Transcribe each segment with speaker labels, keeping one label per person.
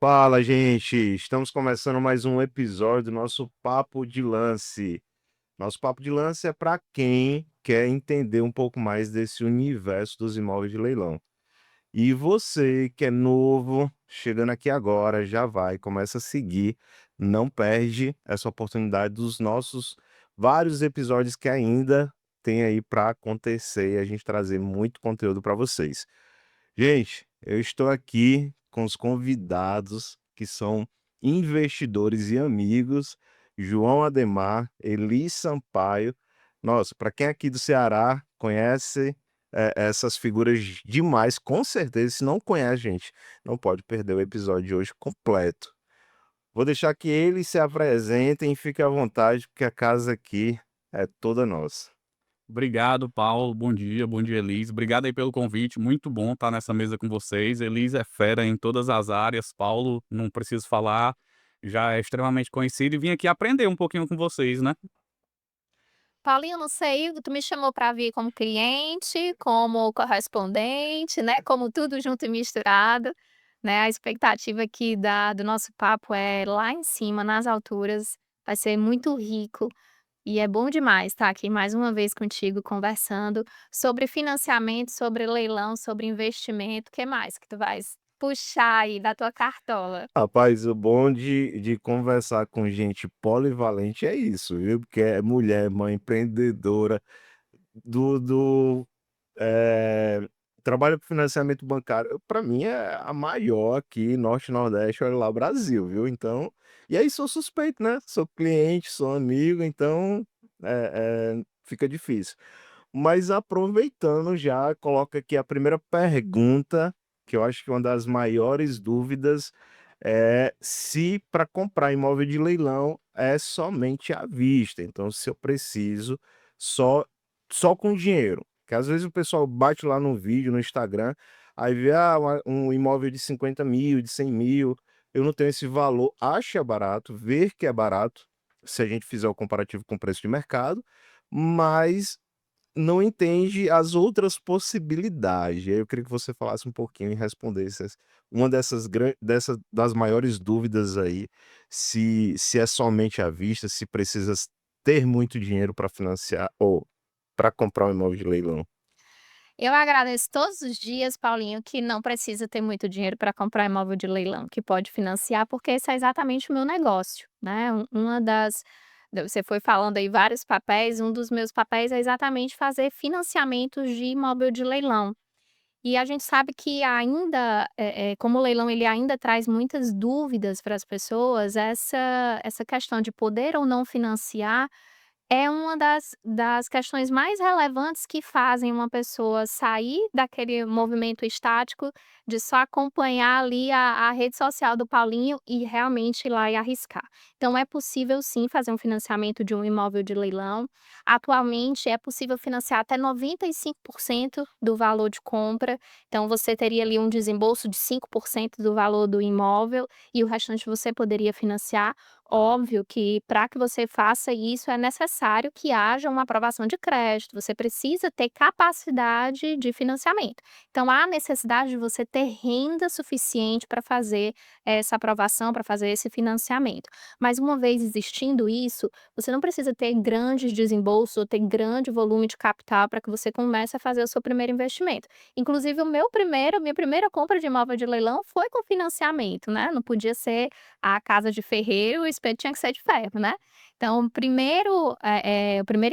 Speaker 1: Fala, gente! Estamos começando mais um episódio do nosso Papo de Lance. Nosso Papo de Lance é para quem quer entender um pouco mais desse universo dos imóveis de leilão. E você que é novo, chegando aqui agora, já vai, começa a seguir, não perde essa oportunidade dos nossos vários episódios que ainda tem aí para acontecer e a gente trazer muito conteúdo para vocês. Gente, eu estou aqui com os convidados que são investidores e amigos, João Ademar, Elis Sampaio. Nossa, para quem é aqui do Ceará conhece essas figuras demais, com certeza. Se não conhece, gente, não pode perder o episódio de hoje completo. Vou deixar que eles se apresentem e fiquem à vontade, porque a casa aqui é toda nossa.
Speaker 2: Obrigado, Paulo. Bom dia, Elis. Obrigado aí pelo convite. Muito bom estar nessa mesa com vocês. Elis é fera em todas as áreas. Paulo, não preciso falar, já é extremamente conhecido e vim aqui aprender um pouquinho com vocês, né?
Speaker 3: Paulinho, não sei, tu me chamou para vir como cliente, como correspondente, né, como tudo junto e misturado, né, a expectativa aqui do nosso papo é lá em cima, nas alturas, vai ser muito rico, e é bom demais estar aqui mais uma vez contigo conversando sobre financiamento, sobre leilão, sobre investimento. O que mais que tu vais puxar aí da tua cartola?
Speaker 1: Rapaz, o bom de conversar com gente polivalente é isso, viu? Porque é mulher, mãe, empreendedora, do eh, trabalha com financiamento bancário. Para mim é a maior aqui, Norte e Nordeste, olha lá, Brasil, viu? Então, e aí sou suspeito, né? Sou cliente, sou amigo, então fica difícil. Mas aproveitando já, coloca aqui a primeira pergunta, que eu acho que é uma das maiores dúvidas é se para comprar imóvel de leilão é somente à vista. Então, se eu preciso só com dinheiro, que às vezes o pessoal bate lá no vídeo, no Instagram, aí vê um imóvel de 50.000, de 100.000, eu não tenho esse valor, acha barato, ver que é barato, se a gente fizer o comparativo com o preço de mercado, mas não entende as outras possibilidades. E aí eu queria que você falasse um pouquinho e respondesse uma das maiores dúvidas aí, se é somente à vista, se precisa ter muito dinheiro para financiar ou para comprar um imóvel de leilão.
Speaker 3: Eu agradeço todos os dias, Paulinho, que não precisa ter muito dinheiro para comprar imóvel de leilão, que pode financiar, porque esse é exatamente o meu negócio, né. Uma das você foi falando aí vários papéis, um dos meus papéis é exatamente fazer financiamentos de imóvel de leilão. E a gente sabe que ainda, como o leilão ele ainda traz muitas dúvidas para as pessoas, essa questão de poder ou não financiar é uma das questões mais relevantes que fazem uma pessoa sair daquele movimento estático de só acompanhar ali a rede social do Paulinho e realmente ir lá e arriscar. Então é possível sim fazer um financiamento de um imóvel de leilão. Atualmente é possível financiar até 95% do valor de compra, então você teria ali um desembolso de 5% do valor do imóvel e o restante você poderia financiar. Óbvio que para que você faça isso é necessário que haja uma aprovação de crédito, você precisa ter capacidade de financiamento. Então há necessidade de você ter renda suficiente para fazer essa aprovação, para fazer esse financiamento. Mas uma vez existindo isso, você não precisa ter grandes desembolsos ou ter grande volume de capital para que você comece a fazer o seu primeiro investimento. Inclusive minha primeira compra de imóvel de leilão foi com financiamento, né, não podia ser a casa de ferreiro, o espeto tinha que ser de ferro, né. Então o primeiro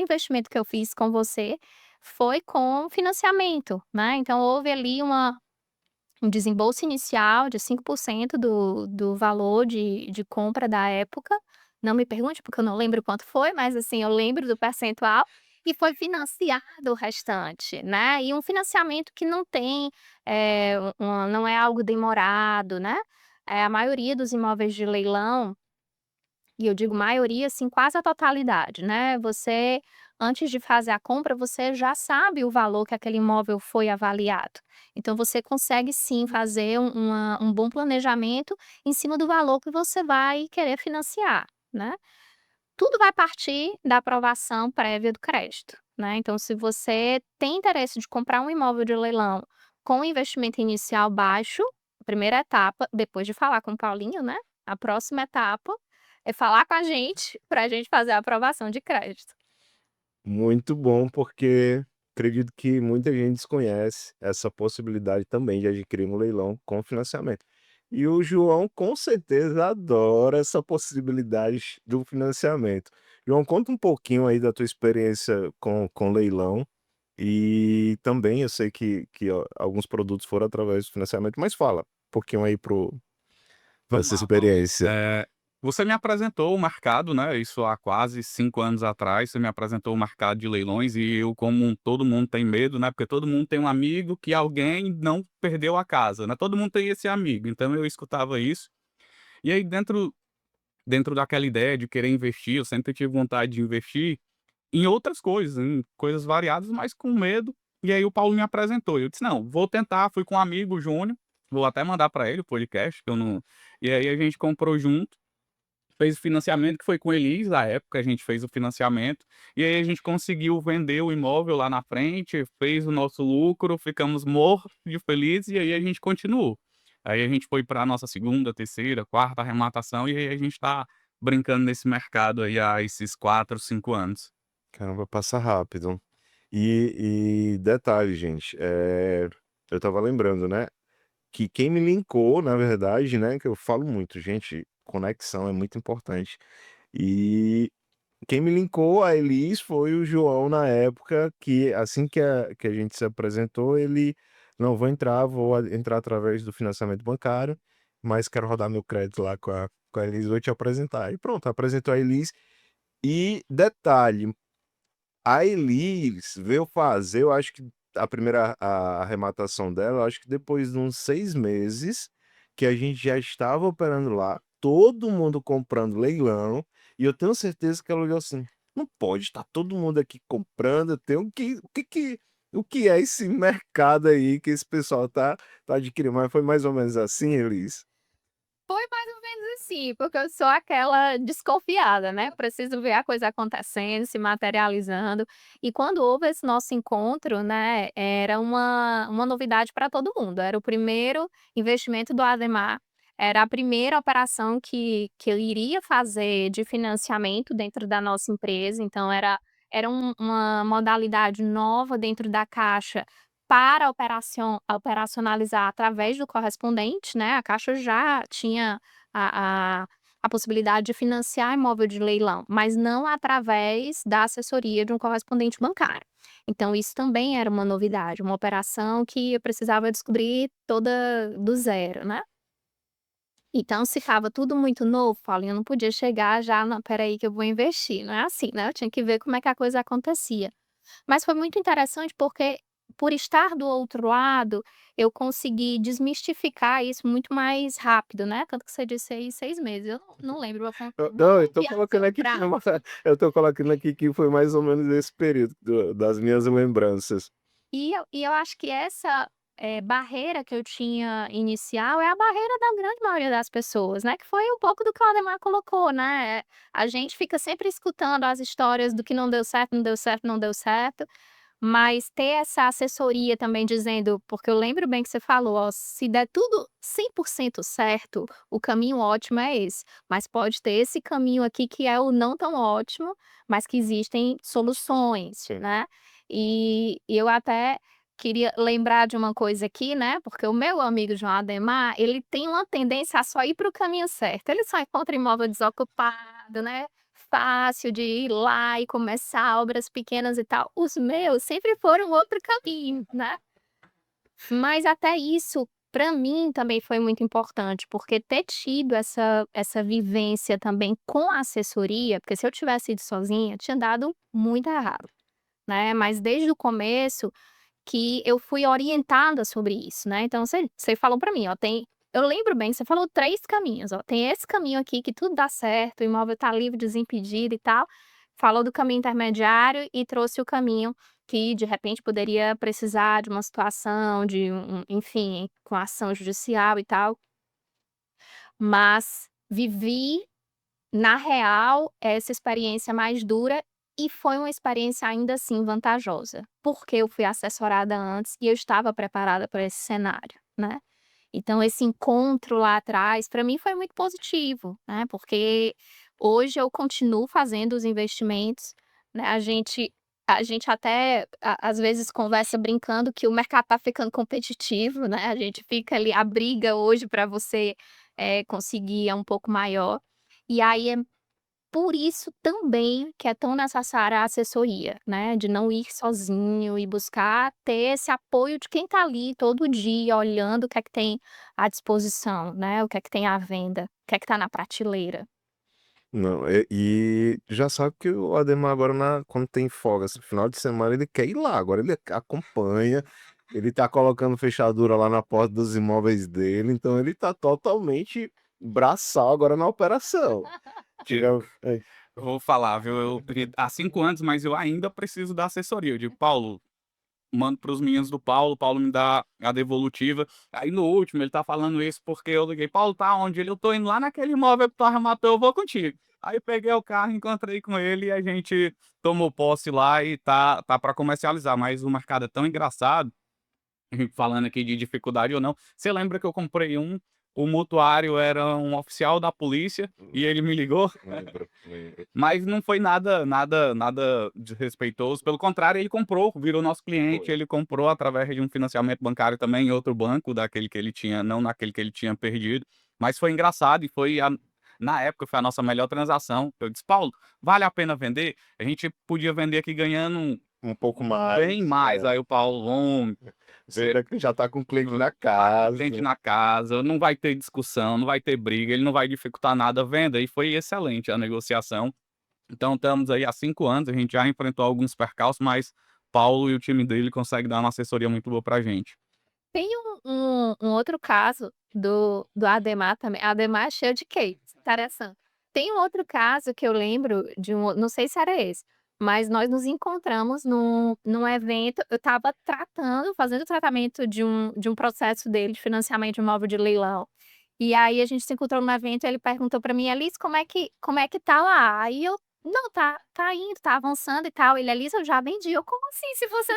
Speaker 3: investimento que eu fiz com você foi com financiamento, né, então houve ali um desembolso inicial de 5% do valor de compra da época. Não me pergunte, porque eu não lembro quanto foi, mas, assim, eu lembro do percentual, e foi financiado o restante, né. E um financiamento que não tem, não é algo demorado, né. A maioria dos imóveis de leilão, e eu digo maioria, assim, quase a totalidade, né, você antes de fazer a compra, você já sabe o valor que aquele imóvel foi avaliado. Então você consegue sim fazer um bom planejamento em cima do valor que você vai querer financiar, né. Tudo vai partir da aprovação prévia do crédito, né. Então se você tem interesse de comprar um imóvel de leilão com investimento inicial baixo, A primeira etapa, depois de falar com o Paulinho, né, a próxima etapa é falar com a gente, para a gente fazer a aprovação de crédito.
Speaker 1: Muito bom, porque acredito que muita gente desconhece essa possibilidade também de adquirir um leilão com financiamento. E o João com certeza adora essa possibilidade do financiamento. João, conta um pouquinho aí da tua experiência com leilão. E também eu sei que ó, alguns produtos foram através do financiamento, mas fala um pouquinho aí
Speaker 2: Vamos
Speaker 1: dessa
Speaker 2: lá, Paulo.
Speaker 1: experiência.
Speaker 2: Você me apresentou o mercado, né, isso há quase 5 anos atrás, você me apresentou o mercado de leilões e eu, como todo mundo tem medo, né, porque todo mundo tem um amigo que alguém não perdeu a casa, né, todo mundo tem esse amigo, então eu escutava isso. E aí dentro daquela ideia de querer investir, eu sempre tive vontade de investir em outras coisas, em coisas variadas, mas com medo. E aí o Paulo me apresentou, e eu disse: "Não, vou tentar", fui com um amigo, Júnior, vou até mandar para ele o podcast, que eu não e aí a gente comprou junto, fez o financiamento, que foi com Elis, à época a gente fez o financiamento, e aí a gente conseguiu vender o imóvel lá na frente, fez o nosso lucro, ficamos mortos de felizes, e aí a gente continuou. Aí a gente foi para a nossa segunda, terceira, quarta arrematação, e aí a gente está brincando nesse mercado aí há esses 4, 5 anos.
Speaker 1: Caramba, passa rápido. E detalhe, gente, eu estava lembrando, né, que quem me linkou, na verdade, né, que eu falo muito, gente, conexão é muito importante. E quem me linkou a Elis foi o João na época que, assim que a gente se apresentou, ele: "Não, vou entrar, entrar através do financiamento bancário, mas quero rodar meu crédito lá com a Elis, vou te apresentar". E pronto, apresentou a Elis. E detalhe, a Elis veio fazer, eu acho que a primeira arrematação dela, eu acho que depois de uns 6 meses, que a gente já estava operando lá, todo mundo comprando leilão, e eu tenho certeza que ela olhou assim: "Não pode estar todo mundo aqui comprando, tem o que é esse mercado aí que esse pessoal tá adquirindo?". Mas foi mais ou menos assim, Elis?
Speaker 3: Foi mais ou menos assim, porque eu sou aquela desconfiada, né, preciso ver a coisa acontecendo, se materializando. E quando houve esse nosso encontro, né, era uma novidade para todo mundo, era o primeiro investimento do Ademar, era a primeira operação que eu iria fazer de financiamento dentro da nossa empresa, então era uma modalidade nova dentro da Caixa para operacionalizar através do correspondente, né, a Caixa já tinha a a a possibilidade de financiar imóvel de leilão, mas não através da assessoria de um correspondente bancário. Então isso também era uma novidade, uma operação que eu precisava descobrir toda do zero, né. Então se estava tudo muito novo, Paulinho, eu não podia chegar já: "Não, espera aí que eu vou investir", não é assim, né, eu tinha que ver como é que a coisa acontecia. Mas foi muito interessante porque, por estar do outro lado, eu consegui desmistificar isso muito mais rápido, né, tanto que você disse aí 6 meses, eu não lembro, vou
Speaker 1: Não, eu tô
Speaker 3: confiar no
Speaker 1: colocando
Speaker 3: seu
Speaker 1: aqui que
Speaker 3: prazo.
Speaker 1: eu tô colocando aqui que foi mais ou menos esse período das minhas lembranças.
Speaker 3: E eu acho que essa, barreira que eu tinha inicial é a barreira da grande maioria das pessoas, né, que foi um pouco do que o Ademar colocou, né, a gente fica sempre escutando as histórias do que não deu certo, não deu certo, não deu certo. Mas ter essa assessoria também dizendo porque eu lembro bem que você falou: "Ó, se der tudo 100% certo, o caminho ótimo é esse, mas pode ter esse caminho aqui que é o não tão ótimo, mas que existem soluções",
Speaker 1: Sim.
Speaker 3: né. E eu até queria lembrar de uma coisa aqui, né, porque o meu amigo João Ademar, ele tem uma tendência a só ir para o caminho certo, ele só encontra imóvel desocupado, né, fácil de ir lá e começar obras pequenas e tal. Os meus sempre foram outro caminho, né. Mas até isso, para mim também foi muito importante, porque ter tido essa vivência também com a assessoria, porque se eu tivesse ido sozinha, tinha dado muito errado, né. Mas desde o começo que eu fui orientada sobre isso, né, então você falou pra mim: "Ó, tem", eu lembro bem, você falou 3 caminhos, ó, "Tem esse caminho aqui que tudo dá certo, o imóvel tá livre, desimpedido e tal", falou do caminho intermediário e trouxe o caminho que de repente poderia precisar de uma situação, de enfim, com ação judicial e tal, mas vivi na real, essa experiência mais dura e foi uma experiência ainda assim vantajosa, porque eu fui assessorada antes e eu estava preparada para esse cenário, né. Então esse encontro lá atrás, para mim foi muito positivo, né, porque hoje eu continuo fazendo os investimentos, né, a gente até às vezes conversa brincando que o mercado está ficando competitivo, né, a gente fica ali a briga hoje para você, conseguir é um pouco maior, e aí é por isso também que é tão necessária a assessoria, né, de não ir sozinho e buscar ter esse apoio de quem está ali todo dia olhando o que é que tem à disposição, né, o que é que tem à venda, o que é que está na prateleira.
Speaker 1: Não, e já sabe que o Ademar agora quando tem folga, assim, final de semana, ele quer ir lá, agora ele acompanha, ele tá colocando fechadura lá na porta dos imóveis dele, então ele tá totalmente braçal agora na operação.
Speaker 2: Eu
Speaker 1: Diga é,
Speaker 2: eu vou falar, viu, há 5 anos, mas eu ainda preciso da assessoria. Eu digo: "Paulo, mando para os meninos do Paulo, o Paulo me dá a devolutiva". Aí no último ele tá falando isso porque eu liguei: "Paulo, tá onde?" Ele: "Eu tô indo lá naquele imóvel que tu arrematou, eu vou contigo". Aí peguei o carro, encontrei com ele e a gente tomou posse lá e tá pra comercializar, mas o mercado é tão engraçado, falando aqui de dificuldade ou não, você lembra que eu comprei o mutuário era um oficial da polícia e ele me ligou?
Speaker 1: lembro, lembro.
Speaker 2: Mas não foi nada desrespeitoso, pelo contrário, ele comprou, virou nosso cliente,
Speaker 1: Foi.
Speaker 2: ele comprou através de um financiamento bancário também em outro banco, daquele que ele tinha não naquele que ele tinha perdido, mas foi engraçado e foi a na época foi a nossa melhor transação. Eu disse: "Paulo, vale a pena vender? A gente podia vender aqui ganhando
Speaker 1: Um pouco mais,
Speaker 2: bem mais". Aí o Paulo: "Homem, você
Speaker 1: venda que já tá com o cliente na casa.
Speaker 2: cliente na casa, não vai ter discussão, não vai ter briga, ele não vai dificultar nada a venda", e foi excelente a negociação. Então estamos aí há 5 anos, a gente já enfrentou alguns percalços, mas Paulo e o time dele conseguem dar uma assessoria muito boa pra gente.
Speaker 3: Tem um outro caso do Ademar também, Ademar é cheio de case, interessante. Tem um outro caso que eu lembro de não sei se era esse, mas nós nos encontramos num evento, eu estava fazendo o tratamento de um processo dele de financiamento de imóvel de leilão, e aí a gente se encontrou no evento e ele perguntou para mim: "Alice, como é que tá lá?" Aí eu: "Não, tá indo, tá avançando e tal". Ele: "Alice, eu já vendi". Eu: "Como assim? Se você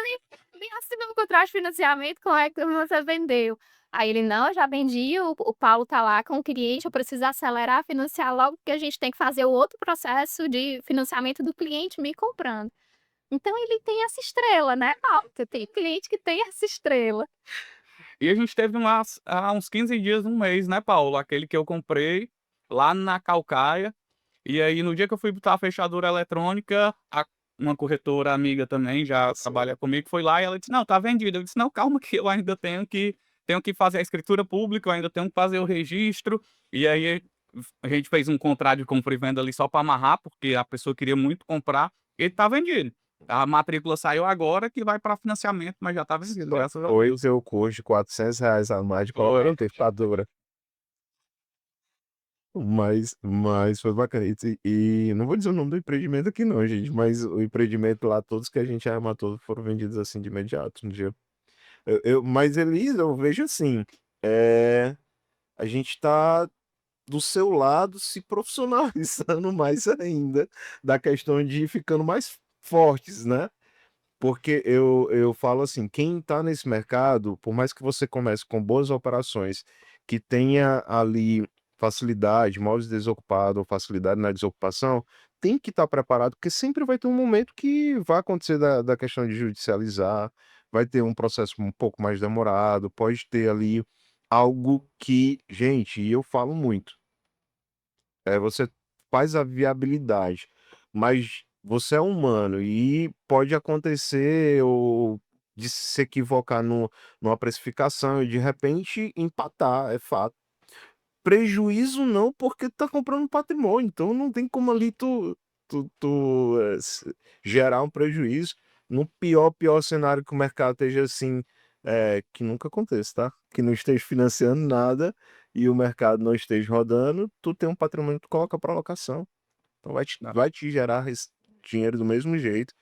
Speaker 3: nem assinou o contrato de financiamento, como é que você vendeu?" Aí ele: "Não, eu já vendi, o Paulo tá lá com o cliente, eu preciso acelerar, financiar logo, porque a gente tem que fazer o outro processo de financiamento do cliente me comprando". Então ele tem essa estrela, né, alta, tem cliente que tem essa estrela.
Speaker 2: E a gente teve há uns 15 dias, um mês, né, Paulo, aquele que eu comprei lá na Caucaia, e aí no dia que eu fui botar a fechadura eletrônica, uma corretora amiga também já
Speaker 1: Sim.
Speaker 2: trabalha comigo, foi lá e ela disse: "Não, tá vendido". Eu disse: "Não, calma que eu ainda tenho que fazer a escritura pública, eu ainda tenho que fazer o registro", e aí a gente fez um contrato de compra e venda ali só para amarrar, porque a pessoa queria muito comprar, ele tá vendido. A matrícula saiu agora que vai para financiamento, mas já tá vendido, graças a
Speaker 1: Foi o
Speaker 2: Deus.
Speaker 1: seu custo de R$ 400 a mais de colocar
Speaker 2: Foi.
Speaker 1: na testadora. Mas foi bacana. E não vou dizer o nome do empreendimento aqui não, gente, mas o empreendimento lá, todos que a gente arrematou foram vendidos, assim, de imediato, no dia. Mas Elisa, eu vejo assim, a gente tá do seu lado se profissionalizando mais ainda, da questão de ir ficando mais fortes, né. Porque eu falo assim, quem tá nesse mercado, por mais que você comece com boas operações, que tenha ali facilidade, modos desocupado ou facilidade na desocupação, tem que estar preparado, porque sempre vai ter um momento que vai acontecer da questão de judicializar, vai ter um processo um pouco mais demorado, pode ter ali algo que gente, e eu falo muito, você faz a viabilidade, mas você é humano e pode acontecer ou de se equivocar numa precificação e de repente empatar, é fato. Prejuízo não, porque tu tá comprando um patrimônio, então não tem como ali gerar um prejuízo. No pior cenário que o mercado esteja assim, que nunca aconteça, tá? Que não esteja financiando nada e o mercado não esteja rodando, tu tem um patrimônio que tu coloca para alocação. Então vai te gerar dinheiro do mesmo jeito,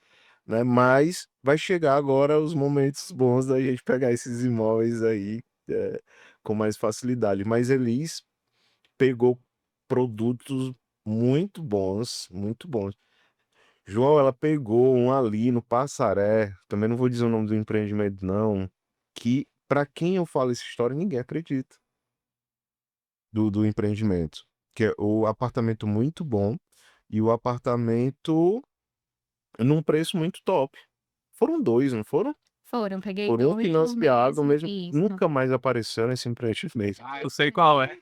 Speaker 1: né? Mas vai chegar agora os momentos bons da gente pegar esses imóveis aí, com mais facilidade. Mas Elis pegou produtos muito bons, muito bons. João, ela pegou um ali no Passaré, também não vou dizer o nome do empreendimento não, que para quem eu falo essa história ninguém acredita. do empreendimento, que é o apartamento muito bom e o apartamento num preço muito top. Foram 2, não foram?
Speaker 3: Foram, peguei
Speaker 1: Foram
Speaker 3: 2 do
Speaker 1: financiado
Speaker 3: mesmo
Speaker 1: mesmo,
Speaker 3: isso,
Speaker 1: nunca mais apareceu nesse empreendimento.
Speaker 2: Ah, eu sei qual é.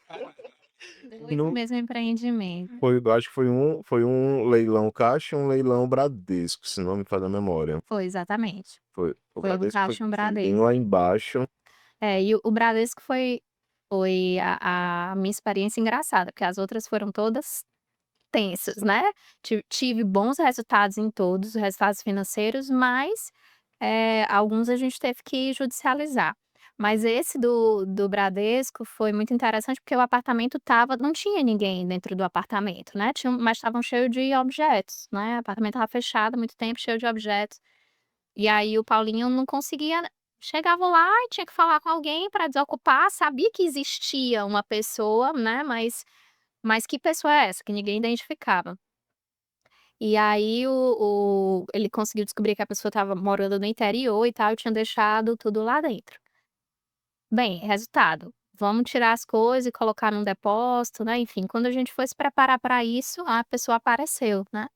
Speaker 3: 2 do
Speaker 1: Não
Speaker 3: mesmo empreendimento.
Speaker 1: foi, eu acho que foi um leilão Caixa e um leilão Bradesco, se não me falha a memória.
Speaker 3: Foi, exatamente.
Speaker 1: Foi, o
Speaker 3: Foi um
Speaker 1: Bradesco
Speaker 3: Caixa e um
Speaker 1: foi bem
Speaker 3: Bradesco.
Speaker 1: lá embaixo.
Speaker 3: E o Bradesco foi a minha experiência engraçada, porque as outras foram todas tensas, né. Tive bons resultados em todos, resultados financeiros, mas, alguns a gente teve que judicializar. Mas esse do Bradesco foi muito interessante, porque o apartamento não tinha ninguém dentro do apartamento, né, mas estavam cheio de objetos, né, o apartamento estava fechado há muito tempo, cheio de objetos. E aí o Paulinho não conseguia chegava lá e tinha que falar com alguém para desocupar, sabia que existia uma pessoa, né, mas que pessoa é essa? Que ninguém identificava. E aí ele conseguiu descobrir que a pessoa estava morando no interior e tal, e tinha deixado tudo lá dentro. Bem, resultado, vamos tirar as coisas e colocar num depósito, né, enfim, quando a gente foi se preparar para isso, a pessoa apareceu, né.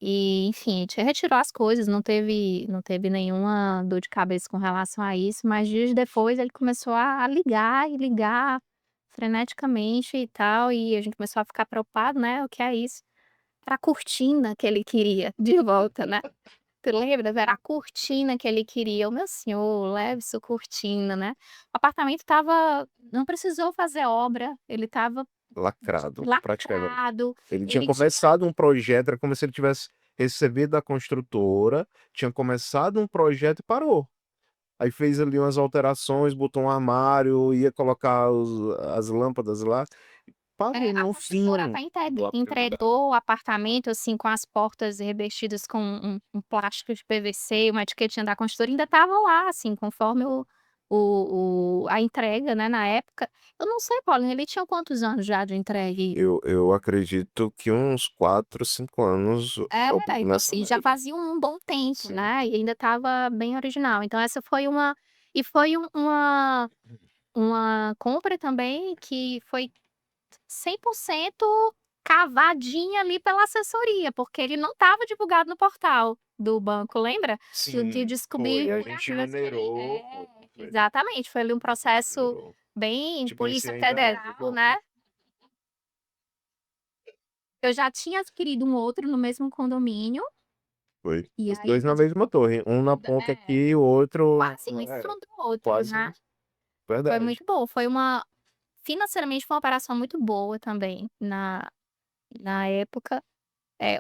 Speaker 3: E, enfim, a gente retirou as coisas, não teve nenhuma dor de cabeça com relação a isso, mas dias depois ele começou a ligar e ligar freneticamente e tal, e a gente começou a ficar preocupado, né, o que é isso? Era a cortina que ele queria de volta, né. Tu lembra? Era a cortina que ele queria. "Ô meu senhor, leve sua cortina", né. O apartamento não precisou fazer obra, ele estava
Speaker 1: Lacrado, praticamente.
Speaker 3: lacrado,
Speaker 1: Ele tinha
Speaker 3: ele tinha
Speaker 1: começado um projeto, era como se ele tivesse recebido da construtora, tinha começado um projeto e parou. Aí fez ali umas alterações, botou um armário, ia colocar as lâmpadas lá, parou
Speaker 3: A
Speaker 1: no fim
Speaker 3: construtora até
Speaker 1: do lugar.
Speaker 3: entregou o apartamento, assim, com as portas revestidas com um plástico de PVC, uma etiquetinha da construtora, ainda estava lá, assim, conforme a entrega, né, na época. Eu não sei, Paulinho, ele tinha quantos anos já de entregue?
Speaker 1: Eu acredito que uns 4, 5 anos,
Speaker 3: Então,
Speaker 1: nessa
Speaker 3: assim, já
Speaker 1: média.
Speaker 3: fazia um bom tempo,
Speaker 1: Sim.
Speaker 3: né, e ainda estava bem original. Então essa foi uma compra também que foi 100% cavadinha ali pela assessoria, porque ele não estava divulgado no portal do banco, lembra? De
Speaker 1: Sim, foi,
Speaker 3: descobrir
Speaker 1: a
Speaker 3: por
Speaker 1: gente
Speaker 3: acaso
Speaker 1: minerou, foi,
Speaker 3: exatamente, foi ali um
Speaker 1: a gente
Speaker 3: processo
Speaker 1: minerou.
Speaker 3: bem
Speaker 1: Tipo, esse
Speaker 3: Polícia
Speaker 1: ainda
Speaker 3: Federal, né. Eu já tinha adquirido um outro no mesmo condomínio,
Speaker 1: foi.
Speaker 3: e
Speaker 1: Os
Speaker 3: aí
Speaker 1: 2 na mesma torre, um na ponta aqui e o outro
Speaker 3: quase um em cima do outro,
Speaker 1: quase
Speaker 3: né. Foi
Speaker 1: verdade.
Speaker 3: muito bom, financeiramente foi uma operação muito boa também na época.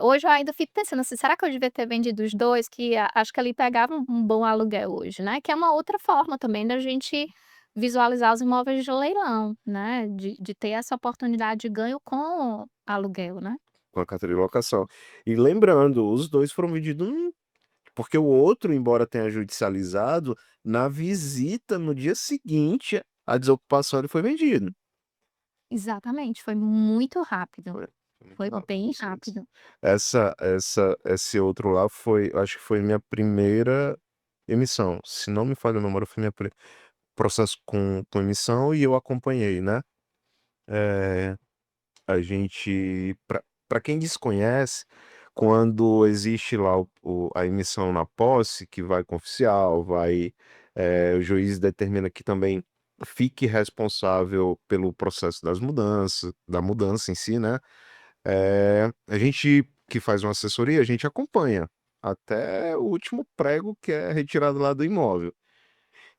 Speaker 3: Hoje eu ainda fico pensando assim: "Será que eu devia ter vendido os 2 que acho que ali pegava um bom aluguel hoje, né, que é uma outra forma também da gente visualizar os imóveis de leilão, né, de ter essa oportunidade de ganho com aluguel, né.
Speaker 1: Com a carteira de locação. E lembrando, os 2 foram vendidos porque o outro, embora tenha judicializado, na visita no dia seguinte, a desocupação ele foi vendido.
Speaker 3: Exatamente, foi muito rápido,
Speaker 1: Foi muito
Speaker 3: foi
Speaker 1: rápido,
Speaker 3: bem
Speaker 1: sim, sim.
Speaker 3: rápido.
Speaker 1: Esse outro lá foi, acho que foi minha primeira emissão, se não me falha a memória, foi minha processo com emissão e eu acompanhei, né. Eh A gente, para quem desconhece, quando existe lá a emissão na posse, que vai com oficial, o juiz determina que também fique responsável pelo processo da mudança em si, né, a gente que faz uma assessoria, a gente acompanha até o último prego que é retirado lá do imóvel.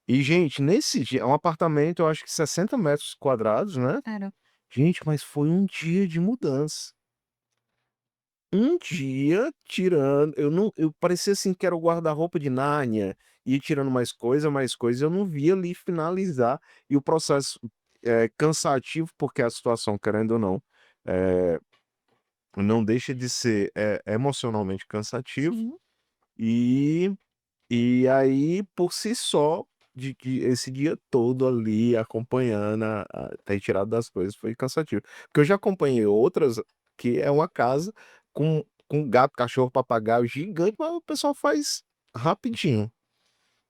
Speaker 1: E gente, nesse dia é um apartamento, eu acho que 60 metros quadrados, né.
Speaker 3: Era
Speaker 1: Gente, mas foi um dia de mudança. Um dia tirando, eu não eu parecia assim que era o guarda-roupa de Nárnia, ia tirando mais coisa, eu não via ali finalizar, e o processo é cansativo, porque a situação, querendo ou não, eh, não deixa de ser, emocionalmente cansativo,
Speaker 3: sim.
Speaker 1: e aí, por si só, de esse dia todo ali acompanhando a retirada das coisas foi cansativo. Porque eu já acompanhei outras que é uma casa com gato, cachorro, papagaio gigante, mas o pessoal faz rapidinho,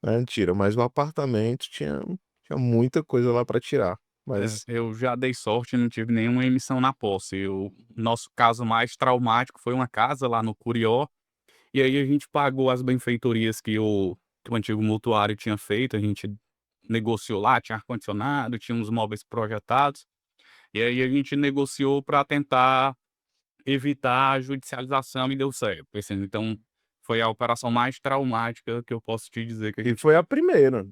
Speaker 1: né, tira, mas o apartamento tinha muita coisa lá para tirar, Mas
Speaker 2: Eu já dei sorte e não tive nenhuma emissão na posse. O nosso caso mais traumático foi uma casa lá no Curió, e aí a gente pagou as benfeitorias que o antigo mutuário tinha feito, a gente negociou lá, tinha ar-condicionado, tinha uns móveis projetados, e aí a gente negociou para tentar evitar a judicialização e deu certo, assim, então foi a operação mais traumática que eu posso te dizer que a
Speaker 1: e
Speaker 2: gente
Speaker 1: foi a primeira,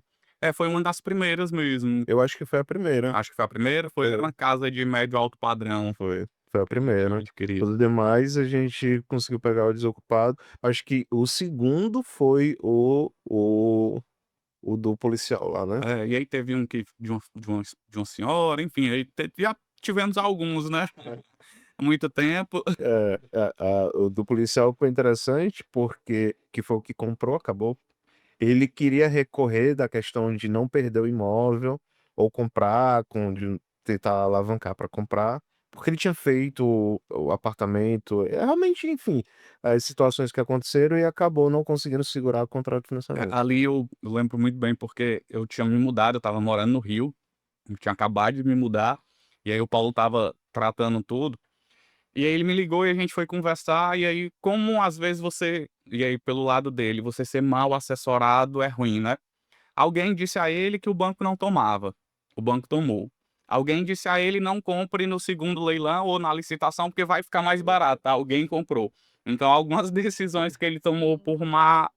Speaker 2: foi uma das primeiras mesmo.
Speaker 1: eu acho que foi a primeira.
Speaker 2: Acho que foi a primeira, foi
Speaker 1: É.
Speaker 2: uma casa de médio alto padrão
Speaker 1: Foi a
Speaker 2: que a
Speaker 1: primeira.
Speaker 2: gente queria.
Speaker 1: Tudo demais a gente conseguiu pegar o desocupado. Acho que o segundo foi o do policial lá, né?
Speaker 2: E aí teve um que de uma senhora, enfim, aí já tivemos alguns, né, há muito tempo.
Speaker 1: O do policial foi interessante porque que foi o que comprou, acabou. Ele queria recorrer da questão de não perder o imóvel ou comprar, de tentar alavancar para comprar, porque ele tinha feito o apartamento, realmente, enfim, as situações que aconteceram e acabou não conseguindo segurar o contrato de financiamento.
Speaker 2: Ali eu lembro muito bem, porque eu tinha me mudado, eu estava morando no Rio, eu tinha acabado de me mudar, e aí o Paulo estava tratando tudo, e aí ele me ligou e a gente foi conversar, e aí como às vezes e aí pelo lado dele, você ser mal assessorado é ruim, né. Alguém disse a ele que o banco não tomava, o banco tomou. Alguém disse a ele: "Não compre no segundo leilão ou na licitação, porque vai ficar mais barato", alguém comprou. Então algumas decisões que ele tomou por má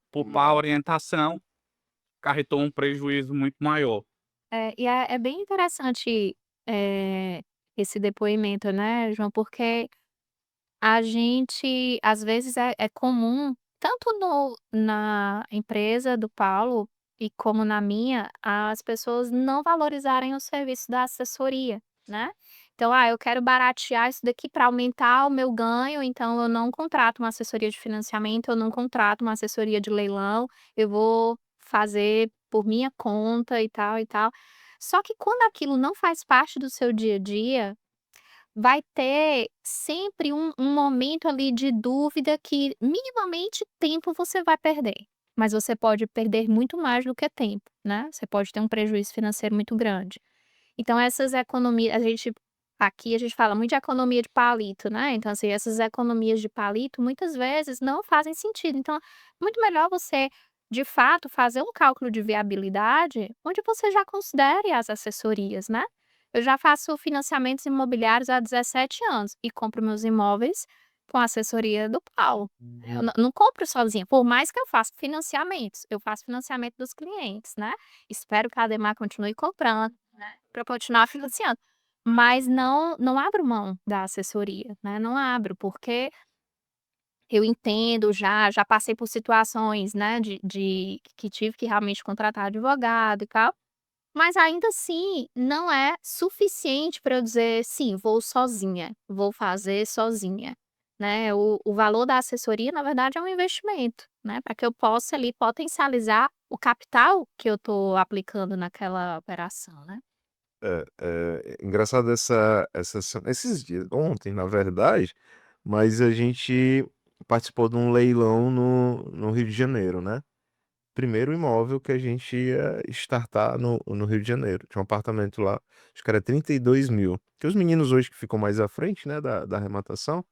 Speaker 2: orientação, acarretou um prejuízo muito maior.
Speaker 3: É bem interessante, esse depoimento, né, João, porque a gente às vezes é comum, tanto na empresa do Paulo e como na minha, as pessoas não valorizarem o serviço da assessoria, né. Então: "Ah, eu quero baratear isso daqui para aumentar o meu ganho, então eu não contrato uma assessoria de financiamento, eu não contrato uma assessoria de leilão, eu vou fazer por minha conta e tal e tal". Só que quando aquilo não faz parte do seu dia a dia, vai ter sempre um momento ali de dúvida que minimamente tempo você vai perder, mas você pode perder muito mais do que tempo, né, você pode ter um prejuízo financeiro muito grande. Então essas economias aqui a gente fala muito de economia de palito, né, então assim, essas economias de palito muitas vezes não fazem sentido, então muito melhor você, de fato, fazer um cálculo de viabilidade, onde você já considere as assessorias, né. Eu já faço financiamentos imobiliários há 17 anos e compro meus imóveis com a assessoria do Paulo. Eu não compro sozinha, por mais que eu faça financiamentos, eu faço financiamento dos clientes, né. Espero que a Ademar continue comprando, né, pra eu continuar financiando, mas não abro mão da assessoria, né, não abro, porque eu entendo, já passei por situações, né, de que tive que realmente contratar advogado e tal, mas ainda assim, não é suficiente para eu dizer: "Sim, vou sozinha, vou fazer sozinha", né. O valor da assessoria, na verdade, é um investimento, né, para que eu possa ali potencializar o capital que eu estou aplicando naquela operação, né.
Speaker 1: Engraçado esses dias, ontem na verdade, mas a gente participou de um leilão no Rio de Janeiro, né? Primeiro imóvel que a gente ia startar no Rio de Janeiro. Tinha um apartamento lá, acho que era 32.000. Que os meninos hoje que ficam mais à frente, né, da arrematação,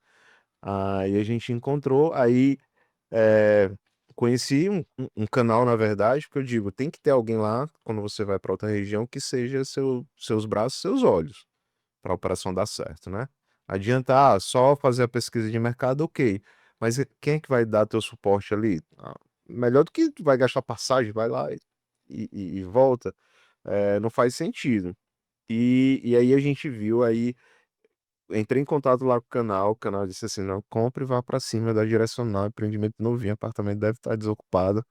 Speaker 1: aí a gente encontrou, aí eh, conheci um canal, na verdade, porque eu digo, tem que ter alguém lá, quando você vai para outra região, que seja seus braços, seus olhos, para a operação dar certo, né? Adianta, só fazer a pesquisa de mercado, ok. Mas quem é que vai dar teu suporte ali? Melhor do que tu vai gastar passagem, vai lá e volta, não faz sentido. E aí a gente viu, aí entrei em contato lá com o canal disse assim: "Não, compre e vá pra cima da Direcional, empreendimento novinho, apartamento deve estar desocupado".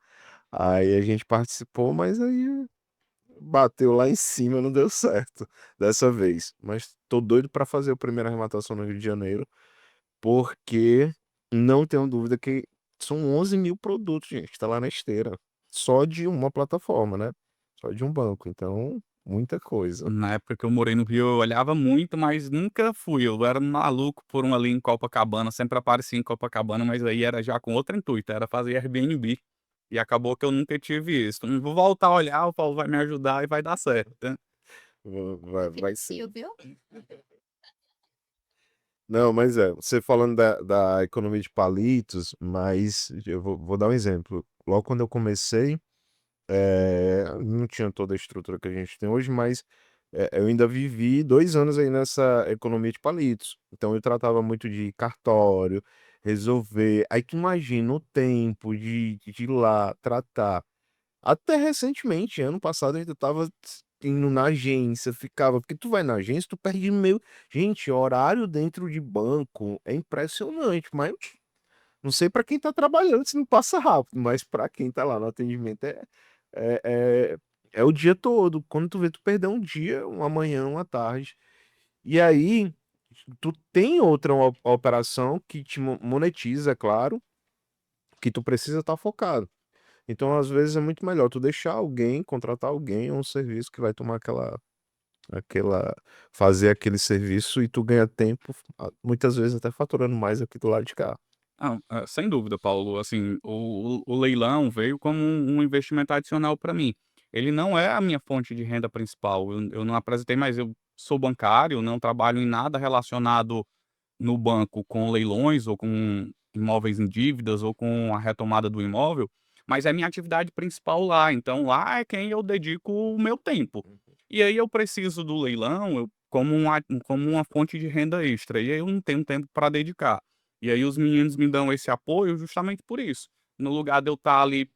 Speaker 1: Aí a gente participou, mas aí bateu lá em cima, não deu certo dessa vez. Mas tô doido pra fazer a primeira arrematação no Rio de Janeiro, porque não tenho dúvida que são 11.000 produtos, gente, tá lá na esteira, só de uma plataforma, né, só de um banco, então muita coisa.
Speaker 2: Na época que eu morei no Rio, eu olhava muito, mas nunca fui. Eu era maluco por um ali em Copacabana, sempre aparecia em Copacabana, mas aí era já com outro intuito, era fazer Airbnb. E acabou que eu nunca tive isso. Vou voltar a olhar, o Paulo vai me ajudar e vai dar certo, né.
Speaker 1: Vai ser.
Speaker 3: Difícil, viu?
Speaker 1: Não, mas você falando da economia de palitos, mas eu vou dar um exemplo. Logo quando eu comecei, não tinha toda a estrutura que a gente tem hoje, mas eu ainda vivi 2 anos aí nessa economia de palitos. Então eu tratava muito de cartório, resolver. Aí tu imagina o tempo de ir lá tratar. Até recentemente, ano passado, eu ainda tava indo na agência, ficava. Porque tu vai na agência, tu perde meio. Gente, horário dentro de banco é impressionante, mas não sei pra quem tá trabalhando se não passa rápido, mas pra quem tá lá no atendimento é, é, é o dia todo. Quando tu vê, tu perdeu um dia, uma manhã, uma tarde. E aí, tu tem outra operação que te monetiza, é claro, que tu precisa estar focado. Então, às vezes, é muito melhor tu deixar alguém, contratar alguém, um serviço que vai tomar aquela, fazer aquele serviço e tu ganha tempo, muitas vezes até faturando mais aqui do lado de cá.
Speaker 2: Não, sem dúvida, Paulo. Assim, o leilão veio como um investimento adicional para mim. Ele não é a minha fonte de renda principal. Eu não apresentei, mas eu sou bancário, não trabalho em nada relacionado no banco com leilões ou com imóveis em dívidas ou com a retomada do imóvel, mas é minha atividade principal lá. Então lá é quem eu dedico o meu tempo. E aí eu preciso do leilão como uma fonte de renda extra. E aí eu não tenho tempo para dedicar. E aí os meninos me dão esse apoio justamente por isso. No lugar de eu estar ali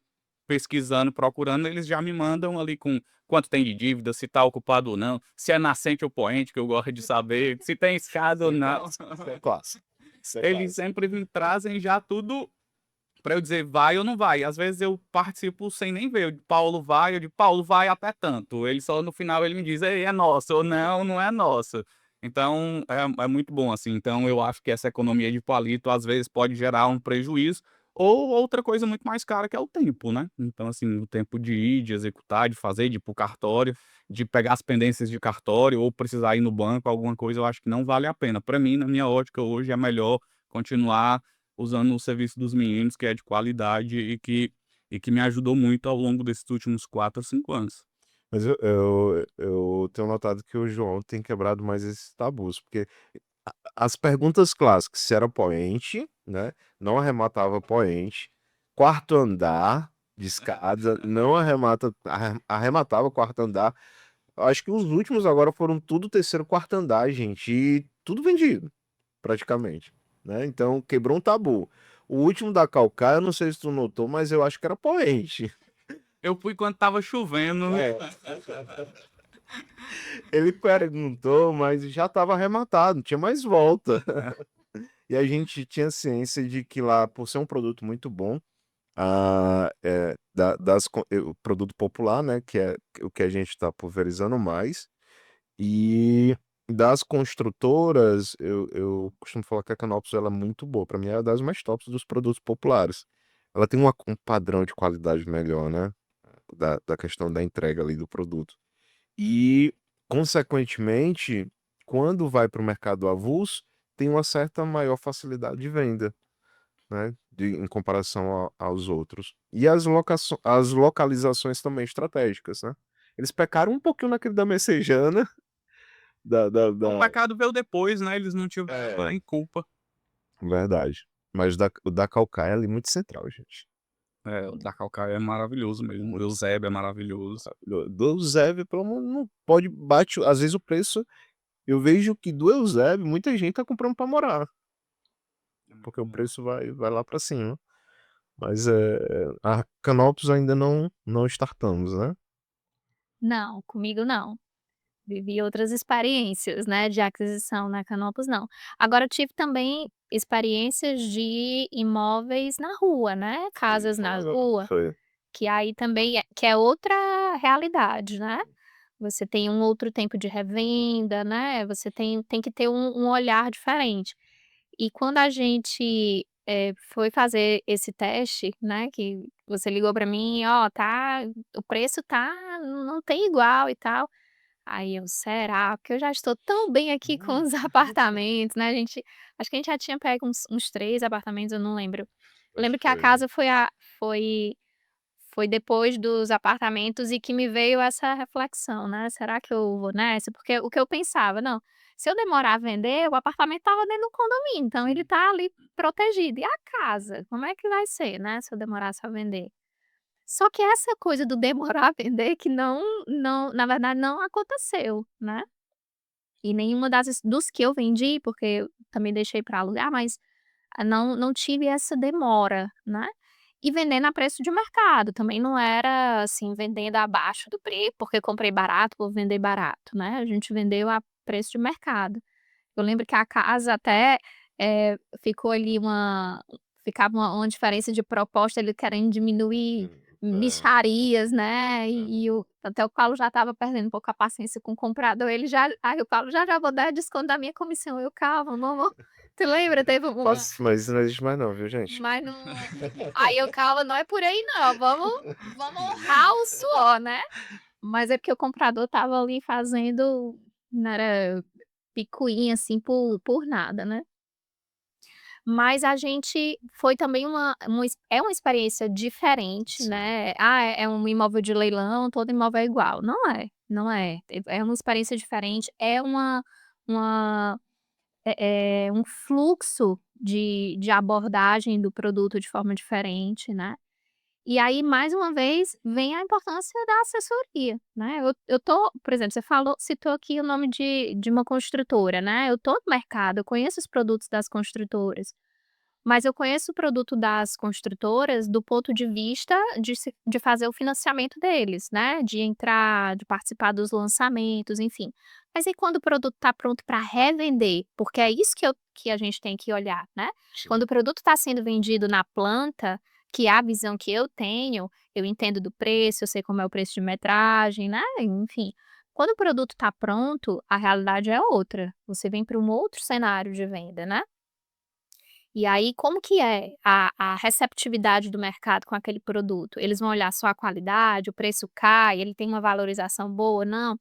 Speaker 2: pesquisando, procurando, eles já me mandam ali com quanto tem de dívida, se está ocupado ou não, se é nascente ou poente, que eu gosto de saber, se tem escada ou não.
Speaker 1: Isso é clássico. Isso é
Speaker 2: Eles
Speaker 1: clássico.
Speaker 2: sempre me trazem já tudo para eu dizer vai ou não vai. Às vezes eu participo sem nem ver. Eu digo, Paulo vai, eu digo, Paulo vai até tanto. Ele só no final ele me diz, ei, é nossa, ou não, não é nossa. Então é muito bom assim. Então eu acho que essa economia de palito às vezes pode gerar um prejuízo. Ou outra coisa muito mais cara que é o tempo, né? Então, assim, o tempo de ir, de executar, de fazer, de ir pro cartório, de pegar as pendências de cartório ou precisar ir no banco, alguma coisa, eu acho que não vale a pena. Para mim, na minha ótica, hoje é melhor continuar usando o serviço dos meninos, que é de qualidade e que me ajudou muito ao longo desses últimos 4 a 5 anos.
Speaker 1: Mas eu tenho notado que o João tem quebrado mais esses tabus, porque as perguntas clássicas, se era poente, né? Não arrematava poente. Quarto andar de escada, não arrematava quarto andar. Acho que os últimos agora foram tudo terceiro, quarto andar, gente, e tudo vendido, praticamente, né? Então quebrou um tabu. O último da Calcaia, eu não sei se tu notou, mas eu acho que era poente.
Speaker 2: Eu fui quando estava chovendo.
Speaker 1: É. Ele perguntou, mas já estava arrematado, não tinha mais volta. E a gente tinha ciência de que lá, por ser um produto muito bom, o produto popular, né, que é o que a gente está pulverizando mais, e das construtoras, eu costumo falar que a Canopus ela é muito boa, para mim é uma das mais tops dos produtos populares. Ela tem um padrão de qualidade melhor, né, da questão da entrega ali do produto. E, consequentemente, quando vai para o mercado avulso, tem uma certa maior facilidade de venda, né, em comparação aos outros. E as localizações também estratégicas, né? Eles pecaram um pouquinho naquele da Messejana,
Speaker 2: O pecado veio depois, né? Eles não tiveram
Speaker 1: É,
Speaker 2: nem culpa.
Speaker 1: verdade. Mas o da Calcaia é ali muito central, gente.
Speaker 2: É, o da Calcaia é maravilhoso mesmo. O
Speaker 1: Muito
Speaker 2: Eusébio é maravilhoso.
Speaker 1: do Eusébio, pelo menos, não pode bate, às vezes o preço, eu vejo que do Eusébio muita gente tá comprando para morar, porque o preço vai lá para cima. Mas a Canopus ainda não startamos, né?
Speaker 3: Não, comigo não. Vivi outras experiências, né, de aquisição na Canopus, não. Agora eu tive também experiências de imóveis na rua, né, casas na rua,
Speaker 1: Foi.
Speaker 3: que aí também que é outra realidade, né. Você tem um outro tempo de revenda, né, você tem que ter um olhar diferente. E quando a gente, foi fazer esse teste, né, que você ligou para mim: "Ó, tá o preço tá não tem igual e tal". Aí eu: "Será?", porque eu já estou tão bem aqui com os apartamentos, né, a gente acho que a gente já tinha pego uns 3 apartamentos, eu não lembro. Eu
Speaker 1: Acho
Speaker 3: lembro
Speaker 1: que
Speaker 3: que a
Speaker 1: foi.
Speaker 3: casa foi foi depois dos apartamentos e que me veio essa reflexão, né, será que eu vou nessa? Porque o que eu pensava: "Não, se eu demorar a vender, o apartamento estava dentro do condomínio, então ele tá ali protegido, e a casa, como é que vai ser, né, se eu demorasse a vender?". Só que essa coisa do demorar a vender que não na verdade não aconteceu, né. E nenhuma dos que eu vendi, porque eu também deixei para alugar, mas, não tive essa demora, né. E vendendo a preço de mercado, também não era, assim, vendendo abaixo do preço, porque comprei barato, vou vender barato, né, a gente vendeu a preço de mercado. Eu lembro que a casa até, ficou ali ficava uma diferença de proposta, ele querendo diminuir
Speaker 1: É,
Speaker 3: mixarias, né,
Speaker 1: é.
Speaker 3: até o Paulo já estava perdendo um pouco a paciência com o comprador, ele já aí o Paulo: "Já, já vou dar desconto da minha comissão", eu: "Calma, vamos". Tu lembra? Teve uma
Speaker 1: Mas isso não existe mais não, viu, gente?
Speaker 3: mas não aí eu: "Calma, não é por aí não, vamos honrar o suor, né". Mas é porque o comprador estava ali fazendo, não era picuinha, assim, por nada, né. Mas a gente foi também uma experiência diferente,
Speaker 1: Sim.
Speaker 3: né. "Ah, é um imóvel de leilão, todo imóvel é igual", não é, não é. É uma experiência diferente, é uma um fluxo de abordagem do produto de forma diferente, né. E aí, mais uma vez, vem a importância da assessoria, né. Eu tô por exemplo, você citou aqui o nome de uma construtora, né, eu tô no mercado, eu conheço os produtos das construtoras, mas eu conheço o produto das construtoras do ponto de vista de fazer o financiamento deles, né, de entrar, de participar dos lançamentos, enfim. Mas e quando o produto está pronto para revender? Porque é isso que a gente tem que olhar, né.
Speaker 1: Sim.
Speaker 3: Quando o produto está sendo vendido na planta, que é a visão que eu tenho, eu entendo do preço, eu sei como é o preço de metragem, né, enfim. Quando o produto está pronto, a realidade é outra, você vem para um outro cenário de venda, né. E aí, como que é a receptividade do mercado com aquele produto? Eles vão olhar só a qualidade, o preço cai, ele tem uma valorização boa, não?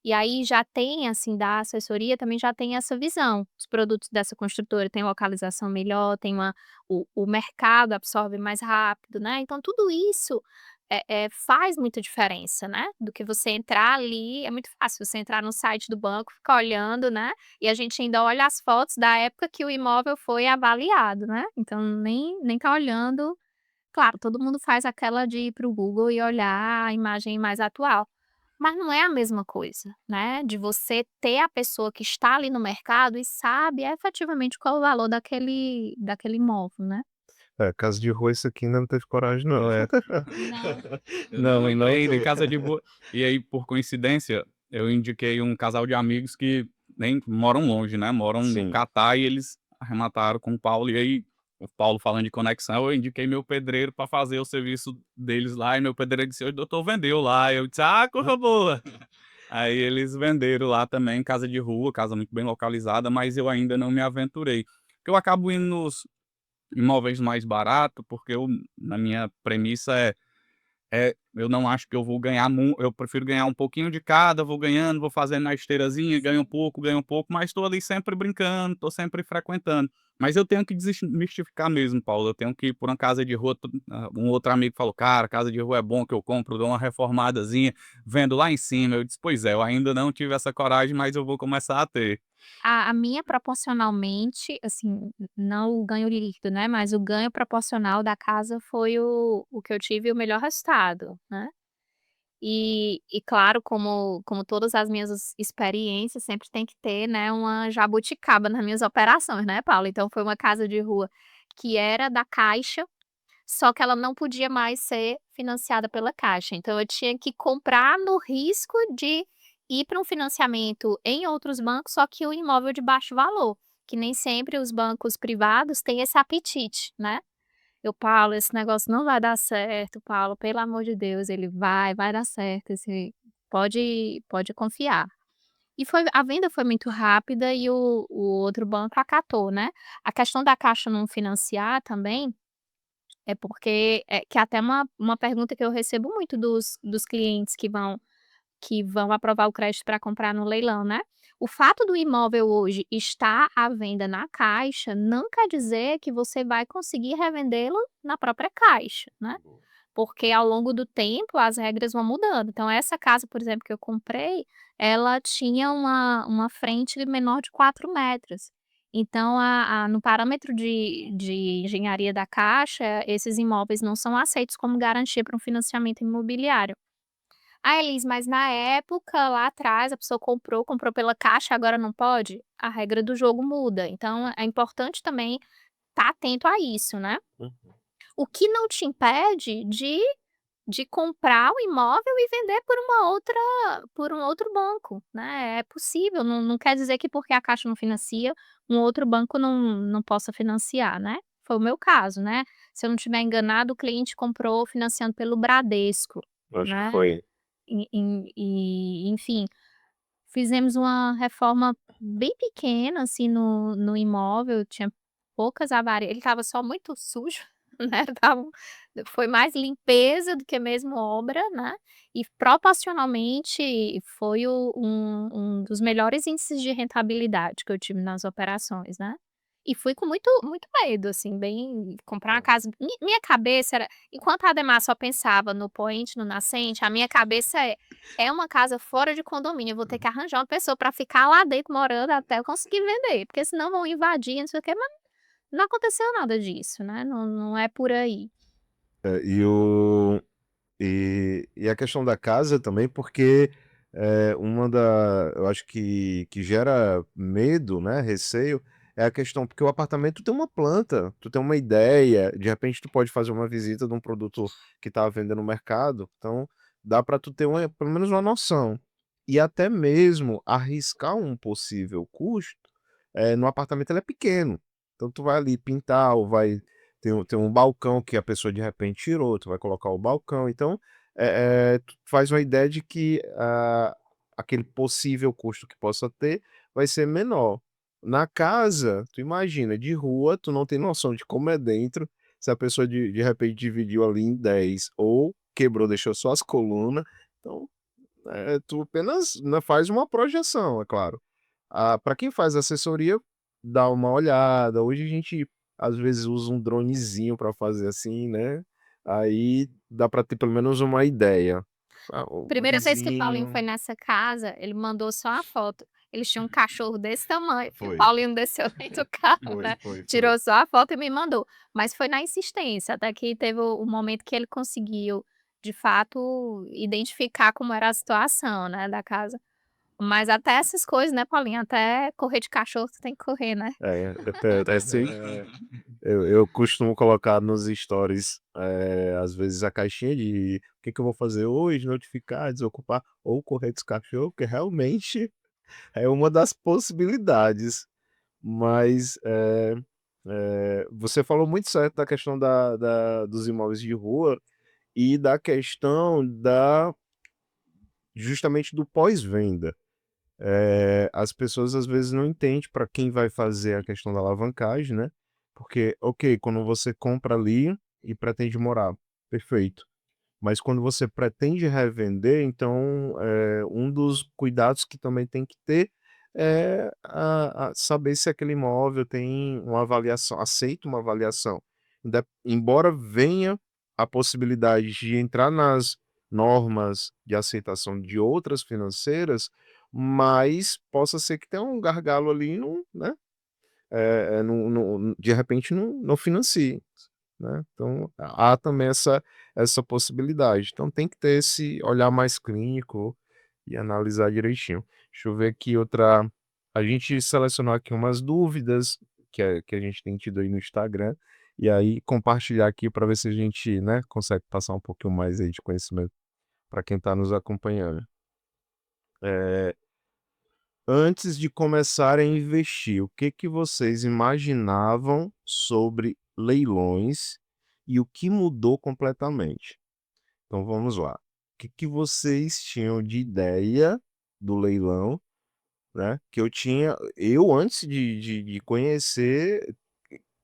Speaker 3: E aí já tem, assim, da assessoria também já tem essa visão. Os produtos dessa construtora têm localização melhor, tem o mercado absorve mais rápido, né? Então tudo isso faz muita diferença, né? Do que você entrar ali, é muito fácil você entrar no site do banco, ficar olhando, né? E a gente ainda olha as fotos da época que o imóvel foi avaliado, né? Então nem tá olhando. Claro, todo mundo faz aquela de ir para o Google e olhar a imagem mais atual, mas não é a mesma coisa, né, de você ter a pessoa que está ali no mercado e sabe efetivamente qual o valor daquele imóvel, né.
Speaker 1: É, casa de rua isso aqui ainda não teve coragem não, é.
Speaker 3: Não.
Speaker 2: Não, e
Speaker 1: Não
Speaker 2: nem de
Speaker 1: teve.
Speaker 2: casa de boa. E aí, por coincidência, eu indiquei um casal de amigos que nem moram longe, né, moram no
Speaker 1: Sim.
Speaker 2: Catar e eles arremataram com o Paulo, e aí, o Paulo falando de conexão, eu indiquei meu pedreiro para fazer o serviço deles lá, e meu pedreiro disse: "Ô doutor, vendeu lá", eu disse: "Ah, coisa boa". Aí eles venderam lá também, casa de rua, casa muito bem localizada, mas eu ainda não me aventurei. Porque eu acabo indo nos imóveis mais barato, porque eu na minha premissa eu não acho que eu vou ganhar eu prefiro ganhar um pouquinho de cada, vou ganhando, vou fazendo na esteirazinha, ganho um pouco, mas estou ali sempre brincando, estou sempre frequentando. Mas eu tenho que desmistificar mesmo, Paulo, eu tenho que ir por uma casa de rua, um outro amigo falou: "Cara, casa de rua é bom que eu compro, dou uma reformadazinha, vendo lá em cima", eu disse: "Pois é, eu ainda não tive essa coragem, mas eu vou começar a ter".
Speaker 3: A minha proporcionalmente, assim, não o ganho líquido, né, mas o ganho proporcional da casa foi o que eu tive o melhor resultado, né. E claro, como todas as minhas experiências, sempre tem que ter, né, uma jabuticaba nas minhas operações, né, Paulo. Então foi uma casa de rua que era da Caixa, só que ela não podia mais ser financiada pela Caixa, então eu tinha que comprar no risco de ir para um financiamento em outros bancos, só que o imóvel de baixo valor, que nem sempre os bancos privados têm esse apetite, né. Eu: "Paulo, esse negócio não vai dar certo, Paulo, pelo amor de Deus", ele: vai dar certo, esse pode confiar". E a venda foi muito rápida e o outro banco acatou, né. A questão da Caixa não financiar também, é porque que é até uma pergunta que eu recebo muito dos clientes que vão aprovar o crédito para comprar no leilão, né. O fato do imóvel hoje estar à venda na Caixa, não quer dizer que você vai conseguir revendê-lo na própria Caixa, né. porque ao longo do tempo as regras vão mudando. Então essa casa, por exemplo, que eu comprei, ela tinha uma frente menor de 4 metros. Então no parâmetro de engenharia da Caixa, esses imóveis não são aceitos como garantia para um financiamento imobiliário. "Ah, Elis, mas na época, lá atrás, a pessoa comprou pela Caixa, agora não pode?" A regra do jogo muda, então é importante também estar atento a isso, né.
Speaker 1: Uhum.
Speaker 3: O que não te impede de comprar o imóvel e vender por um outro banco, né, é possível, não quer dizer que porque a Caixa não financia, um outro banco não possa financiar, né. Foi o meu caso, né. Se eu não estiver enganado, o cliente comprou financiando pelo Bradesco,
Speaker 1: Acho que
Speaker 3: né,
Speaker 1: foi.
Speaker 3: enfim, fizemos uma reforma bem pequena, assim, no imóvel, tinha poucas avarias, ele estava só muito sujo, né, foi mais limpeza do que mesmo obra, né, e proporcionalmente foi um dos melhores índices de rentabilidade que eu tive nas operações, né. E fui com muito medo, assim, bem comprar uma
Speaker 1: É.
Speaker 3: casa minha cabeça era enquanto a Ademar só pensava no poente, no nascente, a minha cabeça é uma casa fora de condomínio, eu vou ter que arranjar uma pessoa para ficar lá dentro morando até eu conseguir vender, porque senão vão invadir, não sei o quê, mas não aconteceu nada disso, né, não é por aí.
Speaker 1: É, e a questão da casa também, porque, uma da eu acho que gera medo, né, receio, é a questão porque o apartamento tem uma planta, tu tem uma ideia, de repente tu pode fazer uma visita de um produto que tá à venda no mercado, então dá para tu ter uma pelo menos uma noção. E até mesmo arriscar um possível custo, no apartamento ele é pequeno, então tu vai ali pintar ou vai tem um balcão que a pessoa de repente tirou, tu vai colocar o balcão, então, tu faz uma ideia de que, aquele possível custo que possa ter, vai ser menor. Na casa, tu imagina, de rua, tu não tem noção de como é dentro, se a pessoa de repente dividiu ali em 10 ou quebrou, deixou só as colunas, então, tu apenas, né, faz uma projeção, é claro. Para quem faz assessoria, dá uma olhada. Hoje a gente, às vezes, usa um dronezinho para fazer assim, né, aí dá para ter pelo menos uma ideia. O
Speaker 3: Primeira vez que o Paulinho foi
Speaker 1: vizinho
Speaker 3: nessa casa, ele mandou só a foto. Eles tinham um cachorro desse tamanho, e o
Speaker 1: foi,
Speaker 3: Paulinho desceu nem do carro, né,
Speaker 1: foi.
Speaker 3: tirou só a foto e me mandou. Mas foi na insistência, até que teve o momento que ele conseguiu, de fato, identificar como era a situação, né, da casa. Mas até essas coisas, né, Paulinho, até correr de cachorro tu tem que correr, né.
Speaker 1: É assim, eu costumo colocar nos stories, às vezes a caixinha de: "O que que eu vou fazer hoje?", notificar, desocupar ou correr dos cachorro, que realmente é uma das possibilidades. Mas, você falou muito certo da questão dos imóveis de rua e da questão justamente do pós-venda. As pessoas às vezes não entendem para quem vai fazer a questão da alavancagem, né, porque, ok, quando você compra ali e pretende morar, perfeito. Mas quando você pretende revender, então, um dos cuidados que também tem que ter é saber se aquele imóvel tem uma avaliação, aceita uma avaliação. Embora venha a possibilidade de entrar nas normas de aceitação de outras financeiras, mas possa ser que tenha um gargalo ali e não, né, de repente não financie, né. Então há também essa possibilidade. Então tem que ter esse olhar mais clínico e analisar direitinho. Deixa eu ver aqui outra, a gente selecionou aqui umas dúvidas que a gente tem tido aí no Instagram, e aí compartilhar aqui para ver se a gente, né, consegue passar um pouquinho mais aí de conhecimento para quem está nos acompanhando. Eh, Antes de começar a investir, o que que vocês imaginavam sobre leilões e o que mudou completamente? Então vamos lá. O que que vocês tinham de ideia do leilão, né? Que eu antes de conhecer,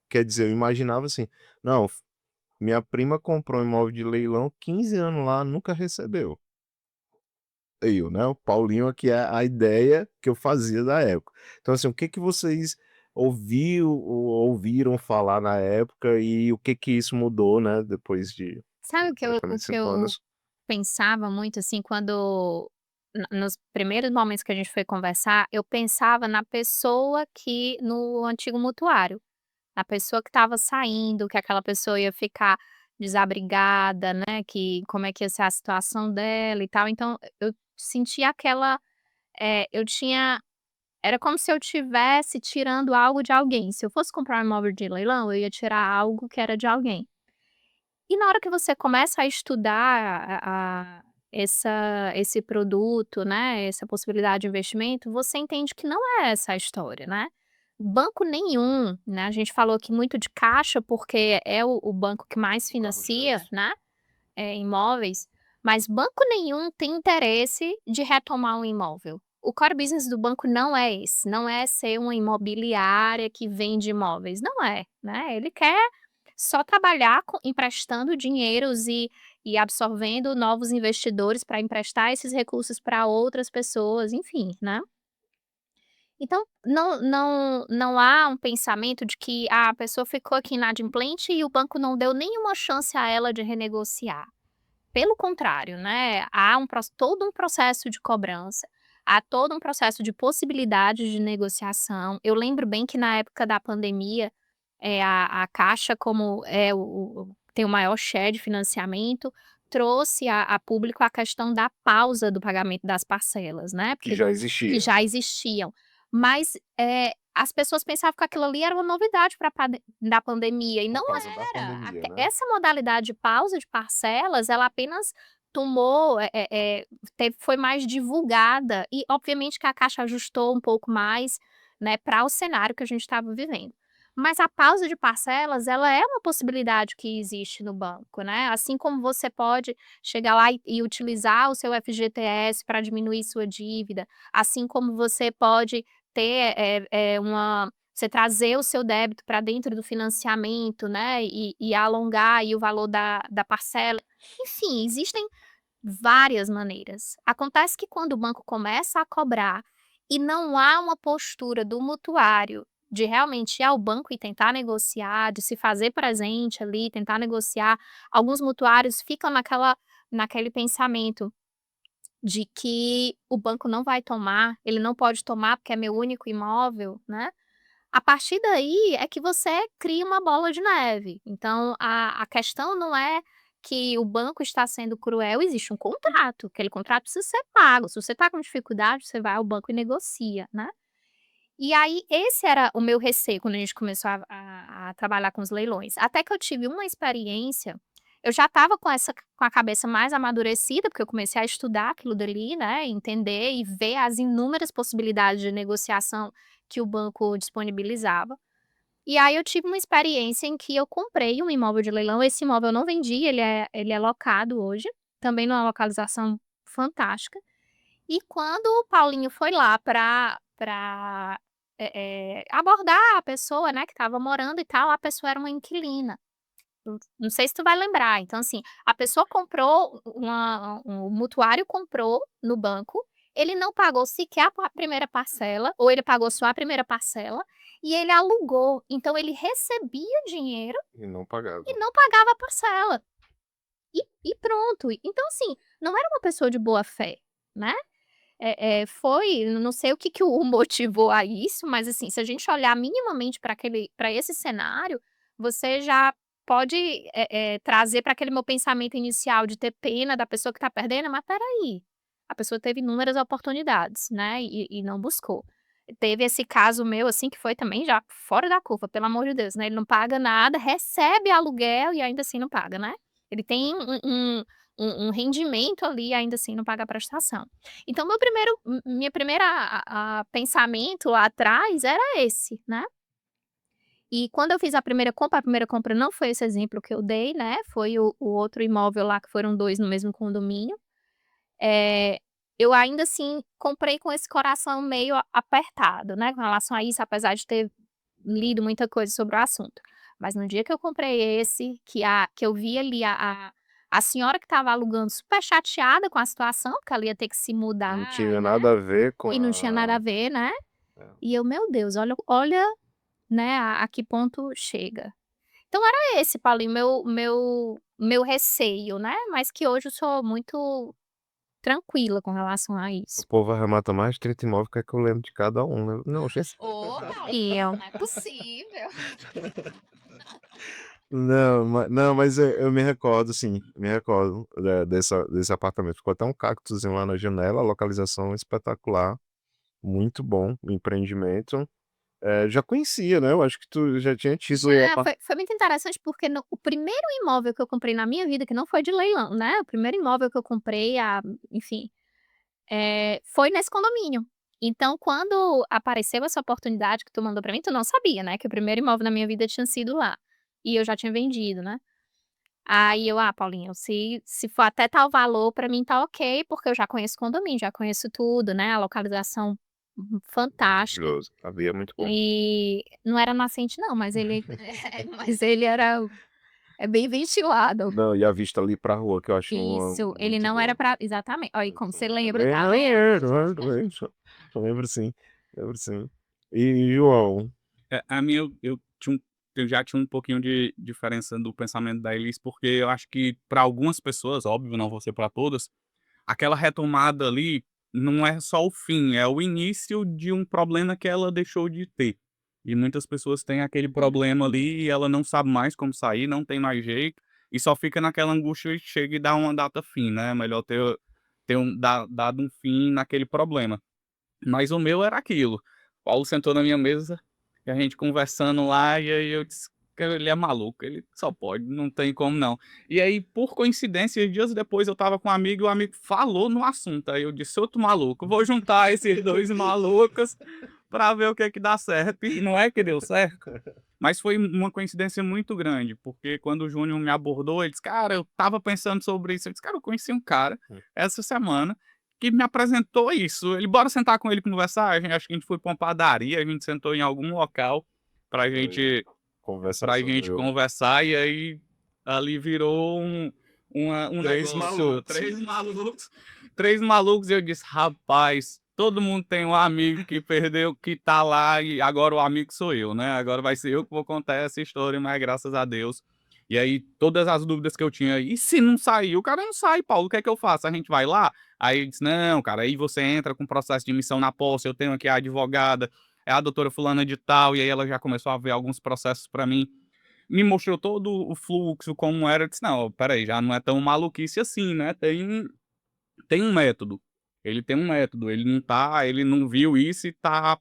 Speaker 1: quer dizer, eu imaginava assim, não, minha prima comprou um imóvel de leilão, 15 anos lá, nunca recebeu. Eu, né, o Paulinho aqui é a ideia que eu fazia da época. Então, assim, o que que vocês ouviram falar na época e o que que isso mudou, né, depois de
Speaker 3: Sabe o que
Speaker 1: praticamente 5
Speaker 3: eu
Speaker 1: anos.
Speaker 3: pensava muito, assim, quando nos primeiros momentos que a gente foi conversar, eu pensava na pessoa que no antigo mutuário, a pessoa que estava saindo, que aquela pessoa ia ficar desabrigada, né, que como é que ia ser a situação dela e tal, então eu sentia aquela, eu tinha era como se eu tivesse tirando algo de alguém, se eu fosse comprar um imóvel de leilão, eu ia tirar algo que era de alguém. E na hora que você começa a estudar esse produto, né, essa possibilidade de investimento, você entende que não é essa a história, né. Banco nenhum, né, a gente falou aqui muito de Caixa, porque é o banco que mais financia,
Speaker 1: Carro-chefe.
Speaker 3: né, imóveis, mas banco nenhum tem interesse de retomar um imóvel. O core business do banco não é esse, não é ser uma imobiliária que vende imóveis, não é, né, ele quer só trabalhar emprestando dinheiros e absorvendo novos investidores para emprestar esses recursos para outras pessoas, enfim, né. Então não há um pensamento de que a pessoa ficou aqui inadimplente e o banco não deu nenhuma chance a ela de renegociar. Pelo contrário, né, há todo um processo de cobrança, há todo um processo de possibilidade de negociação. Eu lembro bem que na época da pandemia, a Caixa, como é tem o maior share de financiamento, trouxe a público a questão da pausa do pagamento das parcelas, né,
Speaker 1: Que
Speaker 3: porque
Speaker 1: já
Speaker 3: que
Speaker 1: existia.
Speaker 3: já existiam. Mas, as pessoas pensavam que aquilo ali era uma novidade para da pandemia, e
Speaker 1: Por
Speaker 3: não
Speaker 1: causa da
Speaker 3: era.
Speaker 1: pandemia,
Speaker 3: Até
Speaker 1: né.
Speaker 3: essa modalidade de pausa de parcelas, ela apenas tomou, foi mais divulgada e obviamente que a Caixa ajustou um pouco mais, né, para o cenário que a gente estava vivendo. Mas a pausa de parcelas, ela é uma possibilidade que existe no banco, né, assim como você pode chegar lá e utilizar o seu FGTS para diminuir sua dívida, assim como você pode ter, você trazer o seu débito para dentro do financiamento, né, e alongar aí o valor da parcela. Enfim, existem várias maneiras. Acontece que quando o banco começa a cobrar e não há uma postura do mutuário de realmente ir ao banco e tentar negociar, de se fazer presente ali, tentar negociar, alguns mutuários ficam naquele pensamento de que o banco não vai tomar, ele não pode tomar porque é meu único imóvel, né. A partir daí é que você cria uma bola de neve. Então a questão não é que o banco está sendo cruel, existe um contrato, aquele contrato precisa ser pago. Se você está com dificuldade, você vai ao banco e negocia, né. E aí esse era o meu receio quando a gente começou a trabalhar com os leilões. Até que eu tive uma experiência, eu já estava com a cabeça mais amadurecida, porque eu comecei a estudar aquilo dali, né, entender e ver as inúmeras possibilidades de negociação que o banco disponibilizava. E aí eu tive uma experiência em que eu comprei um imóvel de leilão, esse imóvel eu não vendi, ele é locado hoje, também numa localização fantástica. E quando o Paulinho foi lá para abordar a pessoa, né, que estava morando e tal, a pessoa era uma inquilina. Não sei se tu vai lembrar, então assim, a pessoa comprou o mutuário comprou no banco, ele não pagou sequer a primeira parcela, ou ele pagou só a primeira parcela, e ele alugou, então ele recebia dinheiro
Speaker 1: E não
Speaker 3: e
Speaker 1: pagava.
Speaker 3: não pagava a parcela. E pronto. Então assim, não era uma pessoa de boa fé, né. Foi não sei o que que o motivou a isso, mas assim, se a gente olhar minimamente para esse cenário, você já pode, trazer para aquele meu pensamento inicial de ter pena da pessoa que está perdendo, mas espera aí, a pessoa teve inúmeras oportunidades, né, e não buscou. Teve esse caso meu, assim, que foi também já fora da curva, pelo amor de Deus, né, ele não paga nada, recebe aluguel e ainda assim não paga, né. Ele tem um rendimento ali e ainda assim não paga a prestação. Então minha primeira pensamento lá atrás era esse, né. E quando eu fiz a primeira compra não foi esse exemplo que eu dei, né, foi o outro imóvel lá que foram 2 no mesmo condomínio. Eh, eu ainda assim comprei com esse coração meio apertado, né, com relação a isso, apesar de ter lido muita coisa sobre o assunto. Mas no dia que eu comprei esse, que eu vi ali a senhora que estava alugando super chateada com a situação, porque ela ia ter que se
Speaker 1: Não
Speaker 3: mudar,
Speaker 1: tinha
Speaker 3: né,
Speaker 1: nada a ver com
Speaker 3: e não tinha nada a
Speaker 1: a
Speaker 3: ver, né,
Speaker 1: é.
Speaker 3: e eu: "Meu Deus, olha, né, a que ponto chega". Então era esse, Paulinho, meu receio, né, mas que hoje eu sou muito tranquila com relação a
Speaker 1: O
Speaker 3: isso.
Speaker 1: povo arremata mais de 30 imóveis, quer que eu lembre de cada um, né. Não, gente.
Speaker 3: Ô, Paulinho, não é possível.
Speaker 1: Não, mas eu me recordo sim, me recordo, desse apartamento. Ficou até um cactuzinho lá na janela, localização espetacular, muito bom o empreendimento. Já conhecia, né, eu acho que tu já tinha tido o
Speaker 3: Já, foi muito interessante, porque o primeiro imóvel que eu comprei na minha vida, que não foi de leilão, né, o primeiro imóvel que eu comprei enfim, foi nesse condomínio. Então quando apareceu essa oportunidade que tu mandou pra mim, tu não sabia, né, que o primeiro imóvel na minha vida tinha sido lá, e eu já tinha vendido, né. Aí eu: "Ah, Paulinho, se for até tal valor pra mim tá ok, porque eu já conheço o condomínio, já conheço tudo, né, a localização, fantástica".
Speaker 1: maravilhoso, havia muito bom.
Speaker 3: E não era nascente não, mas ele mas ele bem ventilado.
Speaker 1: Não, e a vista ali pra rua que eu acho
Speaker 3: Isso, ele
Speaker 1: muito
Speaker 3: não era
Speaker 1: boa.
Speaker 3: pra exatamente. Olha aí como você lembra,
Speaker 1: É,
Speaker 3: tá vendo?
Speaker 1: eu lembro sim, lembro sim. E João?
Speaker 2: A minha eu já tinha um pouquinho de diferença do pensamento da Elis, porque eu acho que para algumas pessoas, óbvio, não vou ser para todas, aquela retomada ali não é só o fim, é o início de um problema que ela deixou de ter. E muitas pessoas têm aquele problema ali e ela não sabe mais como sair, não tem mais jeito, e só fica naquela angústia e chega e dá uma data fim, né, melhor ter dado um fim naquele problema. Mas o meu era aquilo. Paulo sentou na minha mesa, e a gente conversando lá, e aí eu disse: "Cara, ele é maluco, ele só pode, não tem como não". E aí, por coincidência, dias depois eu estava com um amigo e o amigo falou no assunto, aí eu disse: "Outro maluco, vou juntar esses 2 malucos pra ver o que é que dá certo", e não é que deu certo. Mas foi uma coincidência muito grande, porque quando o Júnior me abordou, ele disse: "Cara, eu estava pensando sobre isso", eu disse: "Cara, eu conheci um cara essa semana que me apresentou isso, ele bora sentar com ele conversar?". Acho que a gente foi pra uma padaria, a gente sentou em algum local pra
Speaker 1: Foi
Speaker 2: gente
Speaker 1: conversar
Speaker 2: pra
Speaker 1: sobre
Speaker 2: gente
Speaker 1: o
Speaker 2: conversar, e aí ali virou um
Speaker 1: 3
Speaker 2: negócio,
Speaker 1: malucos.
Speaker 2: 3 malucos, e eu disse: "Rapaz, todo mundo tem um amigo que perdeu, que tá lá, e agora o amigo sou eu, né, agora vai ser eu que vou contar essa história", mas graças a Deus. E aí todas as dúvidas que eu tinha: "E se não sair?", "O cara não sai, Paulo, o que é que eu faço? A gente vai lá?". Aí ele disse: "Não, cara, aí você entra com processo de emissão na posse, eu tenho aqui a advogada, é a doutora fulana de tal", e aí ela já começou a ver alguns processos pra mim. Me mostrou todo o fluxo, como era, eu disse: "Não, espera aí, já não é tão maluquice assim, né, tem um método. Ele tem um método, ele não viu isso e tá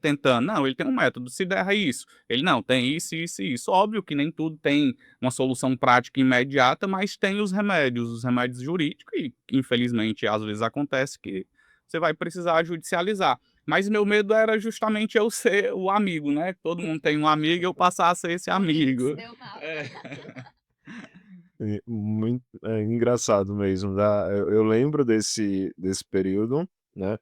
Speaker 2: tentando. Não, ele tem um método, se der isso. Ele: "Não, tem isso, isso e isso". Óbvio que nem tudo tem uma solução prática imediata, mas tem os remédios jurídicos e infelizmente às vezes acontece que você vai precisar judicializar. Mas meu medo era justamente eu ser o amigo, né, todo mundo tem um amigo e eu passar a ser esse amigo. É.
Speaker 1: Engraçado mesmo, eu lembro desse período, né,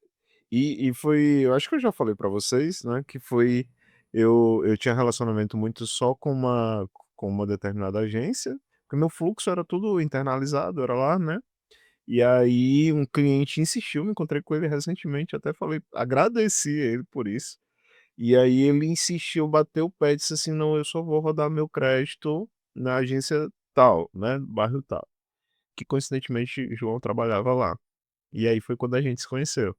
Speaker 1: e foi eu acho que eu já falei pra vocês, né, que foi eu tinha relacionamento muito só com uma determinada agência, porque meu fluxo era tudo internalizado, era lá, né, e aí um cliente insistiu, me encontrei com ele recentemente, até falei agradeci ele por isso, e aí ele insistiu, bateu o pé e disse assim: "Não, eu só vou rodar meu crédito na agência tal, né, bairro tal", que coincidentemente João trabalhava lá. E aí foi quando a gente se conheceu,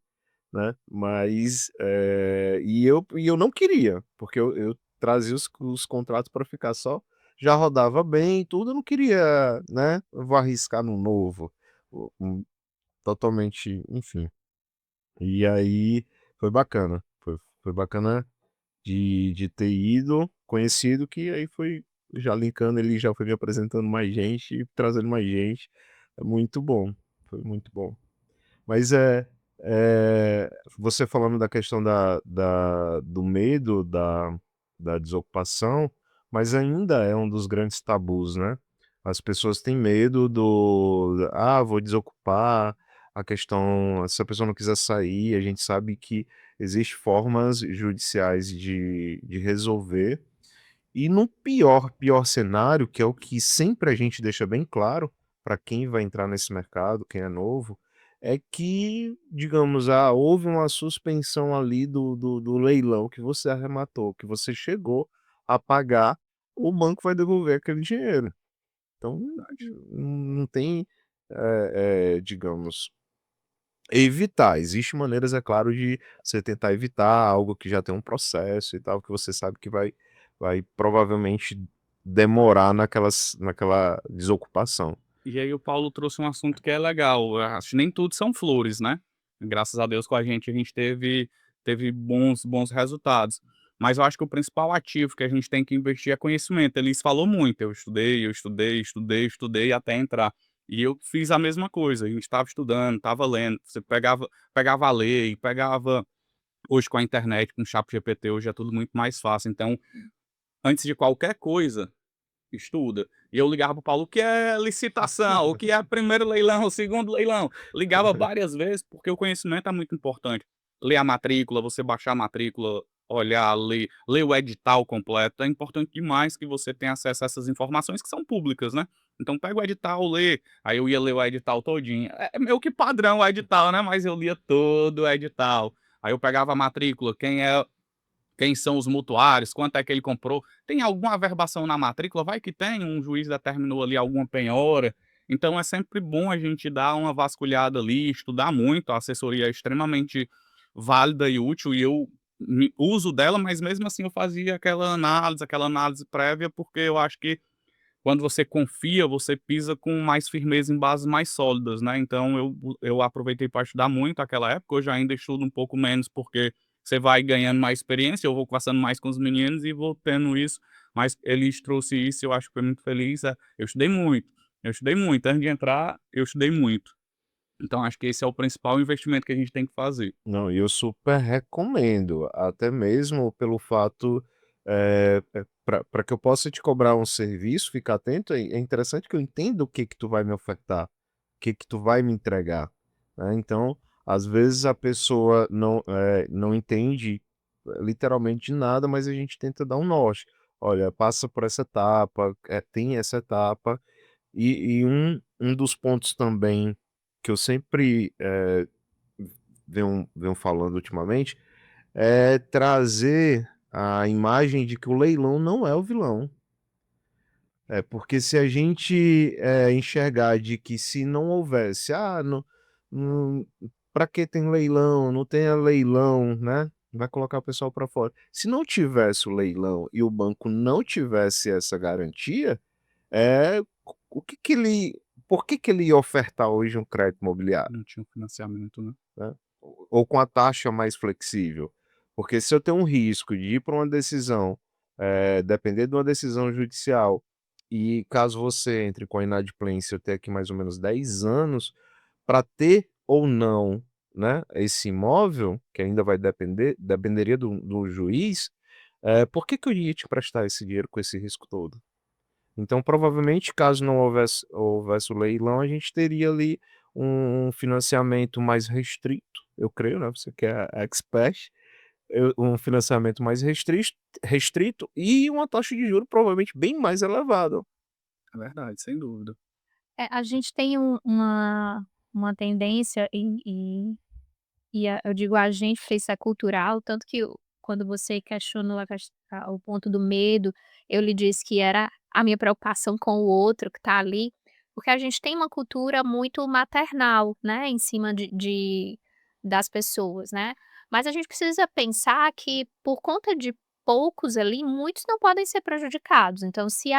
Speaker 1: né, mas, eu não queria, porque eu trazia os contratos para ficar só já rodava bem e tudo, eu não queria, né, eu vou arriscar no novo, totalmente, enfim. E aí foi bacana, foi bacana de ter ido, conhecido, que aí foi já linkando, ele já foi me apresentando mais gente, trazendo mais gente, é muito bom, foi muito bom. Mas, você falando da questão do medo da desocupação, mas ainda é um dos grandes tabus, né. As pessoas têm medo "Ah, vou desocupar", a questão se a pessoa não quiser sair, a gente sabe que existe formas judiciais de resolver, e no pior cenário, que é o que sempre a gente deixa bem claro para quem vai entrar nesse mercado, quem é novo, é que, digamos, houve uma suspensão ali do leilão que você arrematou, que você chegou a pagar o banco vai devolver aquele dinheiro. Então,
Speaker 2: Verdade.
Speaker 1: não tem, digamos, evitar. Existem maneiras, é claro, de você tentar evitar algo que já tem um processo e tal, que você sabe que vai provavelmente demorar naquela desocupação.
Speaker 2: E aí o Paulo trouxe um assunto que é legal, eu acho que nem tudo são flores, né. Graças a Deus com a gente teve bons resultados. Mas eu acho que o principal ativo que a gente tem que investir é conhecimento. Eles falou muito, eu estudei até entrar. E eu fiz a mesma coisa, a gente estava estudando, estava lendo, você pegava a lei, pegava hoje com a internet, com o ChatGPT, hoje é tudo muito mais fácil, então, antes de qualquer coisa estuda. E eu ligava para o Paulo: "O que é licitação? O que é primeiro leilão, o segundo leilão?". Ligava várias vezes, porque o conhecimento é muito importante. Ler a matrícula, você baixar a matrícula, olhar, ler o edital completo, é importante demais que você tenha acesso a essas informações que são públicas, né. Então pega o edital, lê, aí eu ia ler o edital todinho. É meio que padrão o edital, né, mas eu lia todo o edital. Aí eu pegava a matrícula, quem são os mutuários, quanto é que ele comprou, tem alguma averbação na matrícula, vai que tem, um juiz determinou ali alguma penhora, então é sempre bom a gente dar uma vasculhada ali, estudar muito, a assessoria é extremamente válida e útil e eu uso dela, mas mesmo assim eu fazia aquela análise prévia, porque eu acho que quando você confia, você pisa com mais firmeza em bases mais sólidas, né, então eu aproveitei para estudar muito aquela época, hoje ainda estudo um pouco menos, porque você vai ganhando mais experiência, eu vou conversando mais com os meninos e vou tendo isso, mas eles trouxe isso e eu acho que foi muito feliz, eu estudei muito, antes de entrar, eu estudei muito. Então acho que esse é o principal investimento que a gente tem que fazer.
Speaker 1: Não, e eu super recomendo, até mesmo pelo fato, para que eu possa te cobrar um serviço, ficar atento, é interessante que eu entenda o que que tu vai me ofertar, o que que tu vai me entregar, né. Então, às vezes a pessoa não entende literalmente nada, mas a gente tenta dar um norte. Olha, passa por essa etapa, tem essa etapa, e um dos pontos também que eu sempre, venham falando ultimamente, é trazer a imagem de que o leilão não é o vilão. É, porque se a gente, enxergar de que se não houvesse, não pra que tem leilão, não tenha leilão, né, vai colocar o pessoal para fora. Se não tivesse o leilão e o banco não tivesse essa garantia, o que que ele por que que ele ia ofertar hoje um crédito imobiliário?
Speaker 2: Não tinha um financiamento, né.
Speaker 1: Né, ou com a taxa mais flexível. Porque se eu tenho um risco de ir para uma decisão, depender de uma decisão judicial, e caso você entre com a inadimplência, eu tenho aqui mais ou menos 10 anos para ter ou não, né, esse imóvel, que ainda vai dependeria do juiz, por que que eu iria te prestar esse dinheiro com esse risco todo? Então, provavelmente, caso não houvesse o leilão, a gente teria ali um financiamento mais restrito, eu creio, né, você que é expert, um financiamento mais restrito e uma taxa de juros provavelmente bem mais elevada.
Speaker 2: É verdade, sem dúvida.
Speaker 3: A gente tem uma tendência eu digo a gente, porque isso é cultural, tanto que quando você questionou o ponto do medo, eu lhe disse que era a minha preocupação com o outro que está ali, porque a gente tem uma cultura muito maternal, né, em cima das pessoas, né. Mas a gente precisa pensar que por conta de poucos ali, muitos não podem ser prejudicados. Então se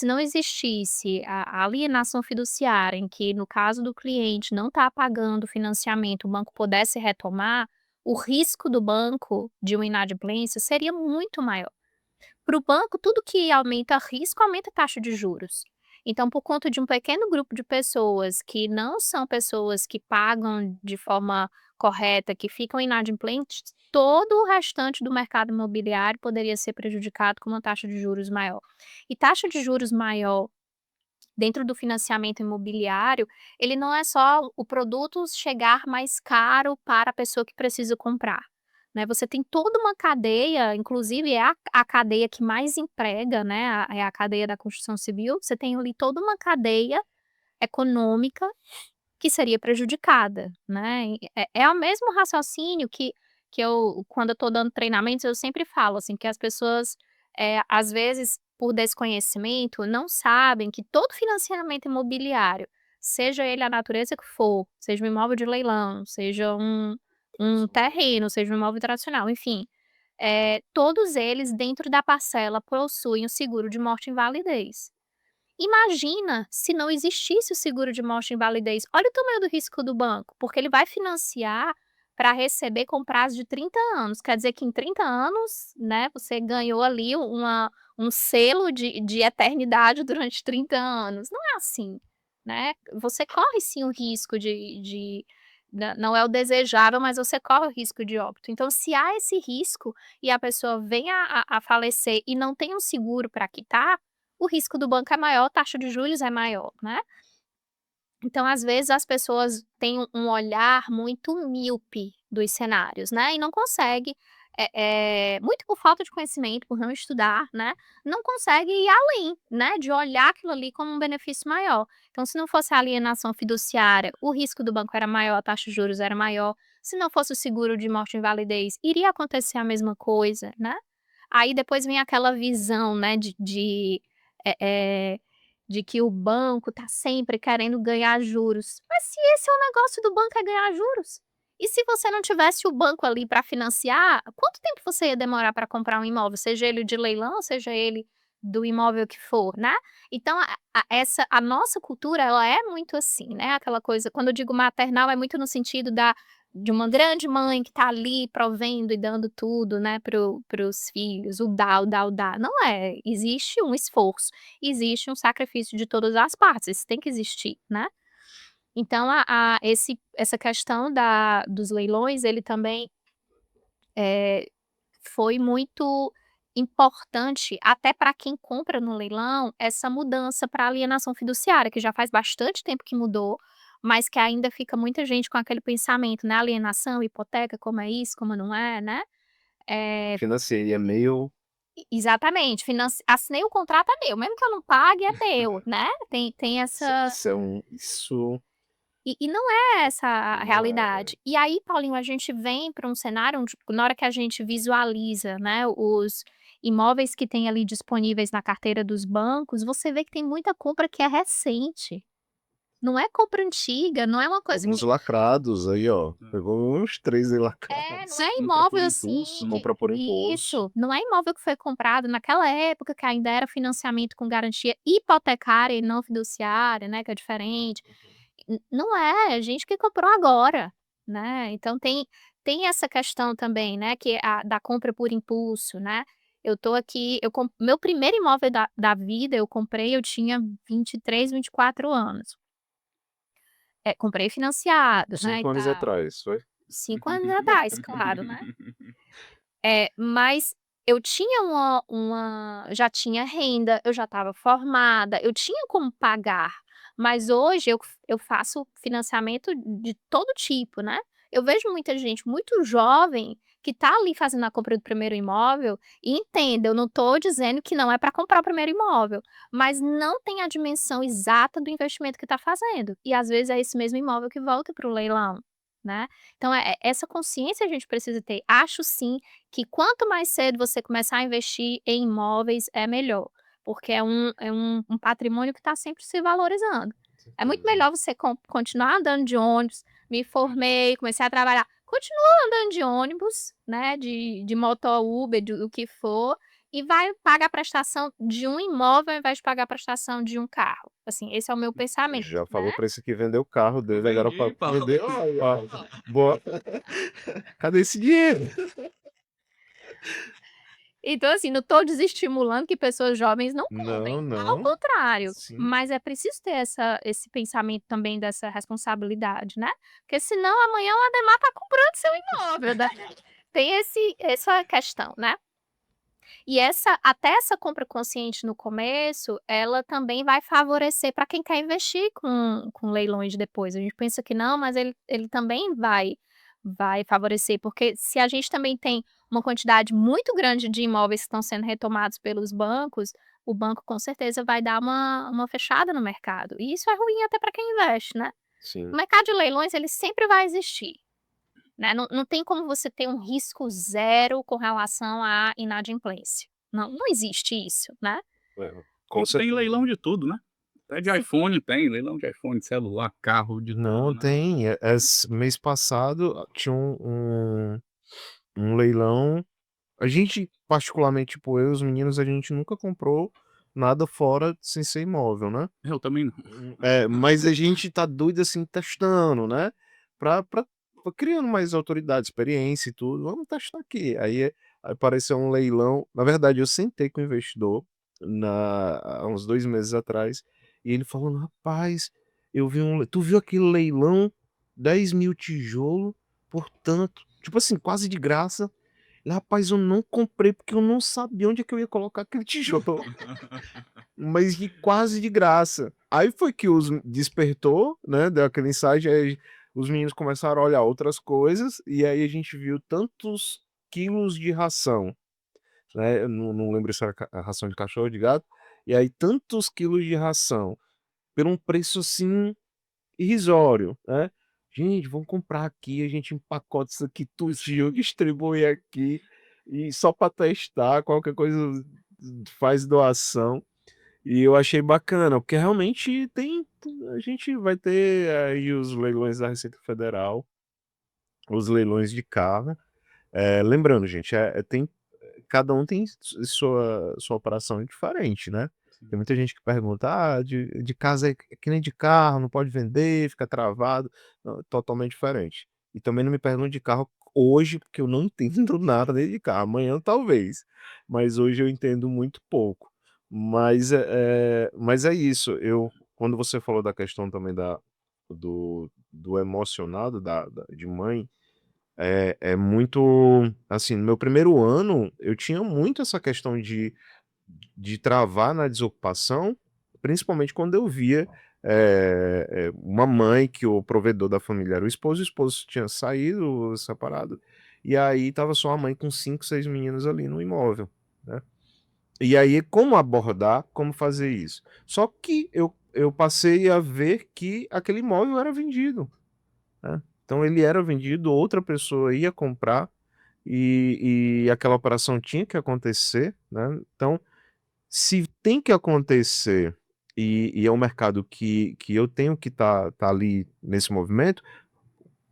Speaker 3: não existisse a alienação fiduciária, em que no caso do cliente não está pagando o financiamento, o banco pudesse retomar, o risco do banco de uma inadimplência seria muito maior. Para o banco, tudo que aumenta risco, aumenta a taxa de juros. Então, por conta de um pequeno grupo de pessoas que não são pessoas que pagam de forma correta, que ficam inadimplentes, todo o restante do mercado imobiliário poderia ser prejudicado com uma taxa de juros maior. E taxa de juros maior dentro do financiamento imobiliário, ele não é só o produto chegar mais caro para a pessoa que precisa comprar, né, você tem toda uma cadeia, inclusive é a cadeia que mais emprega, né, é a cadeia da construção civil, você tem ali toda uma cadeia econômica que seria prejudicada, né, e é o mesmo raciocínio que eu quando eu estou dando treinamentos, eu sempre falo, assim, que as pessoas às vezes, por desconhecimento, não sabem que todo financiamento imobiliário, seja ele a natureza que for, seja um imóvel de leilão, seja um terreno, seja um imóvel tradicional, enfim, todos eles, dentro da parcela, possuem o seguro de morte e invalidez. Imagina se não existisse o seguro de morte e invalidez. Olha o tamanho do risco do banco, porque ele vai financiar para receber com prazo de 30 anos. Quer dizer que em 30 anos, né, você ganhou ali um selo de eternidade durante 30 anos. Não é assim, né? Você corre sim o risco não é o desejável, mas você corre o risco de óbito. Então, se há esse risco e a pessoa vem a falecer e não tem um seguro para quitar, o risco do banco é maior, a taxa de juros é maior, né. Então, às vezes, as pessoas têm um olhar muito míope dos cenários, né, e não consegue, muito por falta de conhecimento, por não estudar, né, não consegue ir além, né, de olhar aquilo ali como um benefício maior. Então, se não fosse a alienação fiduciária, o risco do banco era maior, a taxa de juros era maior. Se não fosse o seguro de morte e invalidez, iria acontecer a mesma coisa, né. Aí depois vem aquela visão, né, eh eh, de que o banco está sempre querendo ganhar juros. Mas se esse é o negócio do banco é ganhar juros, e se você não tivesse o banco ali para financiar, quanto tempo você ia demorar para comprar um imóvel, seja ele de leilão, seja ele do imóvel que for, né. Então a nossa cultura ela é muito assim, né, aquela coisa quando eu digo maternal é muito no sentido de uma grande mãe que está ali provendo e dando tudo, né, para os filhos, o dá, o dá, o dá. Não é, existe um esforço, existe um sacrifício de todas as partes, isso tem que existir, né. Então essa questão dos leilões, ele também, eh, foi muito importante, até para quem compra no leilão, essa mudança para alienação fiduciária, que já faz bastante tempo que mudou, mas que ainda fica muita gente com aquele pensamento, né, alienação, hipoteca, como é isso, como não é, né.
Speaker 1: Financeiro é meio
Speaker 3: Exatamente, assinei o contrato, é meu, mesmo que eu não pague, é meu, né. Tem essa
Speaker 1: isso é isso
Speaker 3: e não é essa a
Speaker 1: não é
Speaker 3: realidade. E aí, Paulinho, a gente vem para um cenário onde na hora que a gente visualiza, né, os imóveis que tem ali disponíveis na carteira dos bancos, você vê que tem muita compra que é recente. Não é compra antiga, não é uma coisa
Speaker 1: alguns
Speaker 3: que
Speaker 1: lacrados aí, ó, pegou uns 3 aí lacrados.
Speaker 3: não é
Speaker 2: Compra por
Speaker 3: imóvel
Speaker 2: impulso,
Speaker 3: assim
Speaker 2: né.
Speaker 1: Compra por impulso.
Speaker 3: isso, não é imóvel que foi comprado naquela época que ainda era financiamento com garantia hipotecária e não fiduciária, né, que é diferente. Não é, gente que comprou agora, né, então tem essa questão também, né, que da compra por impulso, né. Eu tô aqui meu primeiro imóvel da vida eu comprei, eu tinha 23, 24 anos. Comprei financiado, né, e
Speaker 1: 5 anos
Speaker 3: tal.
Speaker 1: atrás, foi?
Speaker 3: 5 anos atrás, claro, né. Mas eu tinha já tinha renda, eu já estava formada, eu tinha como pagar, mas hoje eu faço financiamento de todo tipo, né. Eu vejo muita gente muito jovem que está ali fazendo a compra do primeiro imóvel e entenda, eu não estou dizendo que não é para comprar o primeiro imóvel, mas não tem a dimensão exata do investimento que está fazendo, e às vezes é esse mesmo imóvel que volta para o leilão, né. Então essa consciência a gente precisa ter. Acho sim que quanto mais cedo você começar a investir em imóveis é melhor, porque é um patrimônio que está sempre se valorizando. É muito
Speaker 1: Certeza.
Speaker 3: melhor você continuar andando de ônibus, me formei, comecei a trabalhar, continua andando de ônibus, né, de moto Uber, do que for, e vai pagar a prestação de um imóvel ao invés de pagar a prestação de um carro. Assim, esse é o meu pensamento,
Speaker 1: Já
Speaker 3: né.
Speaker 1: falou pra esse que vendeu o carro
Speaker 2: Eu
Speaker 1: dele, agora
Speaker 2: vendi,
Speaker 1: pra
Speaker 2: Paulo.
Speaker 1: vender boa cadê esse dinheiro?
Speaker 3: Então, assim, não estou desestimulando que pessoas jovens não
Speaker 1: Não,
Speaker 3: comprem, ao
Speaker 1: não.
Speaker 3: contrário,
Speaker 1: Sim.
Speaker 3: mas é preciso ter esse pensamento também dessa responsabilidade, né, porque senão amanhã o Ademar está comprando seu imóvel, né. Tem essa questão, né. E até essa compra consciente no começo, ela também vai favorecer para quem quer investir com leilões depois. A gente pensa que não, mas ele também vai favorecer, porque se a gente também tem uma quantidade muito grande de imóveis que estão sendo retomados pelos bancos, o banco com certeza vai dar uma fechada no mercado, e isso é ruim até para quem investe, né. O
Speaker 1: Sim.
Speaker 3: mercado de leilões ele sempre vai existir, né, não tem como você ter um risco zero com relação à inadimplência. Não existe isso, né.
Speaker 1: É, com
Speaker 2: Tem
Speaker 1: certeza.
Speaker 2: leilão de tudo, né. Até de iPhone tem, leilão de iPhone, de celular, carro, de tudo,
Speaker 1: Não,
Speaker 2: né.
Speaker 1: tem. Mês passado tinha um leilão. A gente, particularmente, tipo, eu e os meninos, a gente nunca comprou nada fora sem ser imóvel, né?
Speaker 2: Eu também não.
Speaker 1: Mas a gente tá doido assim, testando, né? Pra criando mais autoridade, experiência e tudo. Vamos testar aqui. Aí apareceu um leilão. Na verdade, eu sentei com o investidor há uns 2 meses atrás. E ele falando, rapaz, eu vi tu viu aquele leilão? 10.000 tijolo por tanto. Tipo assim, quase de graça. Ele, rapaz, eu não comprei porque eu não sabia onde é que eu ia colocar aquele tijolo. Mas de quase de graça. Aí foi que os despertou, né, deu aquele insight, aí os meninos começaram a olhar outras coisas, e aí a gente viu tantos quilos de ração, né, eu não lembro se era a ração de cachorro ou de gato, e aí tantos quilos de ração, por um preço, assim, irrisório, né. "Gente, vamos comprar aqui, a gente empacota isso aqui tudo, distribui aqui, e só para testar, qualquer coisa faz doação". E eu achei bacana, porque realmente a gente vai ter aí os leilões da Receita Federal, os leilões de carro. Lembrando, gente, cada um tem sua operação diferente, né. Tem
Speaker 2: Sim.
Speaker 1: muita gente que pergunta: "Ah, de casa é que nem de carro, não pode vender, fica travado". Não, é totalmente diferente. E também não me pergunte de carro hoje, porque eu não entendo nada nem de carro, amanhã talvez, mas hoje eu entendo muito pouco. Mas é isso, quando você falou da questão também do emocional de mãe, é muito assim, no meu primeiro ano, eu tinha muito essa questão de travar na desocupação, principalmente quando eu via, uma mãe que o provedor da família era o esposo tinha saído, separado, e aí estava só a mãe com 5, 6 meninos ali no imóvel, né. E aí como abordar, como fazer isso? Só que eu passei a ver que aquele imóvel era vendido, né. Então ele era vendido, outra pessoa ia comprar, e aquela operação tinha que acontecer, né. Então, se tem que acontecer, e é um mercado que eu tenho que tá ali nesse movimento,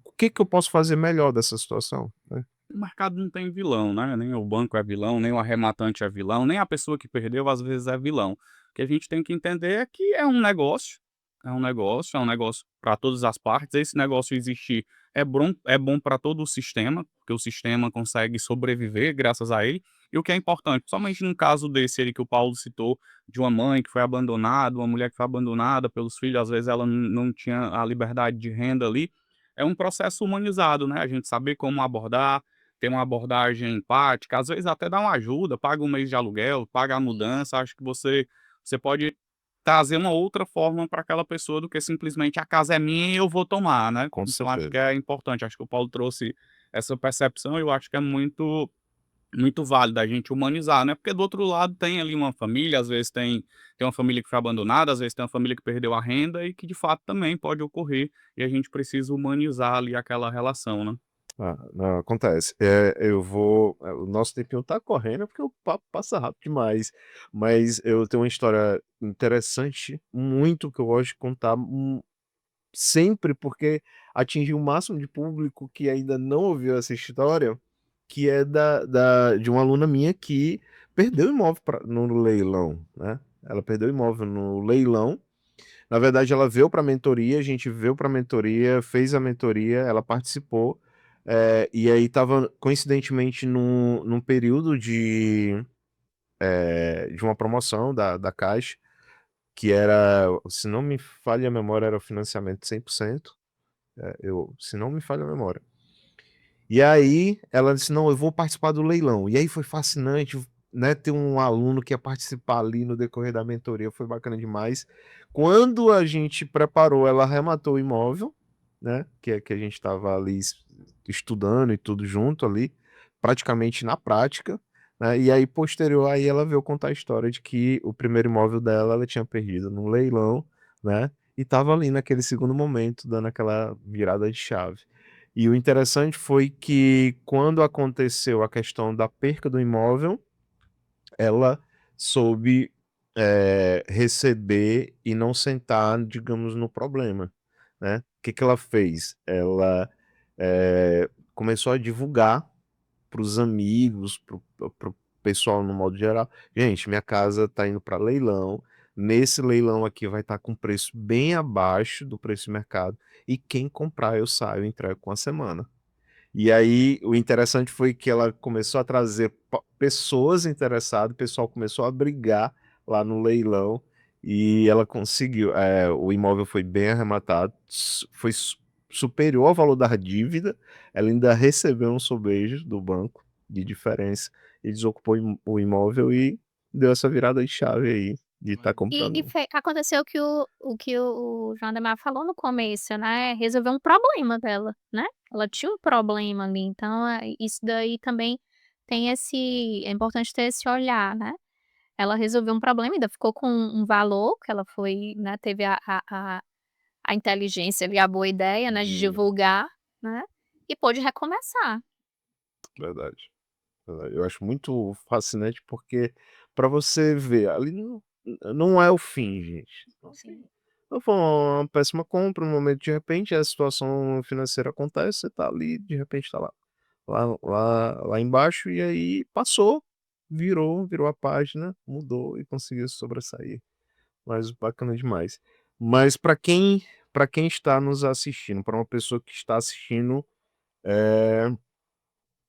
Speaker 1: o que que eu posso fazer melhor dessa situação, né?
Speaker 2: O mercado não tem vilão, né, nem o banco é vilão, nem o arrematante é vilão, nem a pessoa que perdeu às vezes é vilão. O que a gente tem que entender é que é um negócio para todas as partes, esse negócio existir é bom para todo o sistema, porque o sistema consegue sobreviver graças a ele, e o que é importante, somente num caso desse aí que o Paulo citou, de uma mãe que foi abandonada, uma mulher que foi abandonada pelos filhos, às vezes ela não tinha a liberdade de renda ali, é um processo humanizado, né, a gente saber como abordar, ter uma abordagem empática, às vezes até dar uma ajuda, paga um mês de aluguel, paga a mudança, acho que você pode trazer uma outra forma para aquela pessoa do que simplesmente: "A casa é minha e eu vou tomar", né.
Speaker 1: Com
Speaker 2: Então acho que
Speaker 1: certeza.
Speaker 2: é importante, acho que o Paulo trouxe essa percepção e eu acho que é muito válido a gente humanizar, né, porque do outro lado tem ali uma família, às vezes tem uma família que foi abandonada, às vezes tem uma família que perdeu a renda e que de fato também pode ocorrer, e a gente precisa humanizar ali aquela relação, né.
Speaker 1: Ah, não, acontece. O nosso tempinho tá correndo, porque o papo passa rápido demais, mas eu tenho uma história interessante, muito, que eu gosto de contar, sempre, porque atingiu o máximo de público que ainda não ouviu essa história, que é de uma aluna minha que perdeu o imóvel no leilão, né. Ela perdeu o imóvel no leilão. Na verdade, ela veio para a mentoria, a gente veio para a mentoria, fez a mentoria, ela participou, e aí estava coincidentemente num período de uma promoção da Caixa, que era, se não me falha a memória, era o financiamento 100%, se não me falha a memória. E aí ela disse: "Não, eu vou participar do leilão". E aí foi fascinante, né, ter um aluno que ia participar ali no decorrer da mentoria, foi bacana demais. Quando a gente preparou, ela arrematou o imóvel, né, que a gente estava ali estudando e tudo junto ali, praticamente na prática, né, e aí posterior aí ela veio contar a história de que o primeiro imóvel dela, ela tinha perdido num leilão, né, e estava ali naquele segundo momento dando aquela virada de chave. E o interessante foi que quando aconteceu a questão da perca do imóvel, ela soube receber e não sentar, digamos, no problema, né? O que que ela fez? Ela começou a divulgar para os amigos, para o pessoal no modo geral. Gente, minha casa está indo para leilão. Nesse leilão aqui vai estar com preço bem abaixo do preço de mercado. E quem comprar, eu saio e entrego com a semana. E aí, o interessante foi que ela começou a trazer pessoas interessadas, o pessoal começou a brigar lá no leilão e ela conseguiu. O imóvel foi bem arrematado, foi superior ao valor da dívida, ela ainda recebeu um sobejo do banco de diferença e desocupou o imóvel e deu essa virada de chave aí de estar
Speaker 3: E
Speaker 1: comprando.
Speaker 3: aconteceu o que o João Ademar falou no começo, né, resolveu um problema dela, né, ela tinha um problema ali, então, isso daí também tem é importante ter esse olhar, né. Ela resolveu um problema, ainda ficou com um valor que ela foi, né, teve a inteligência ali, a boa ideia, né, de
Speaker 1: De
Speaker 3: divulgar, né, e pôde recomeçar.
Speaker 1: verdade. Eu acho muito fascinante porque para você ver, ali não é o fim, gente.
Speaker 3: Sim.
Speaker 1: Não foi uma péssima compra, no momento de repente a situação financeira acontece, você tá ali, de repente tá lá embaixo e aí passou, virou a página, mudou e conseguiu se sobressair. Mas bacana demais. Mas para quem está nos assistindo, para uma pessoa que está assistindo,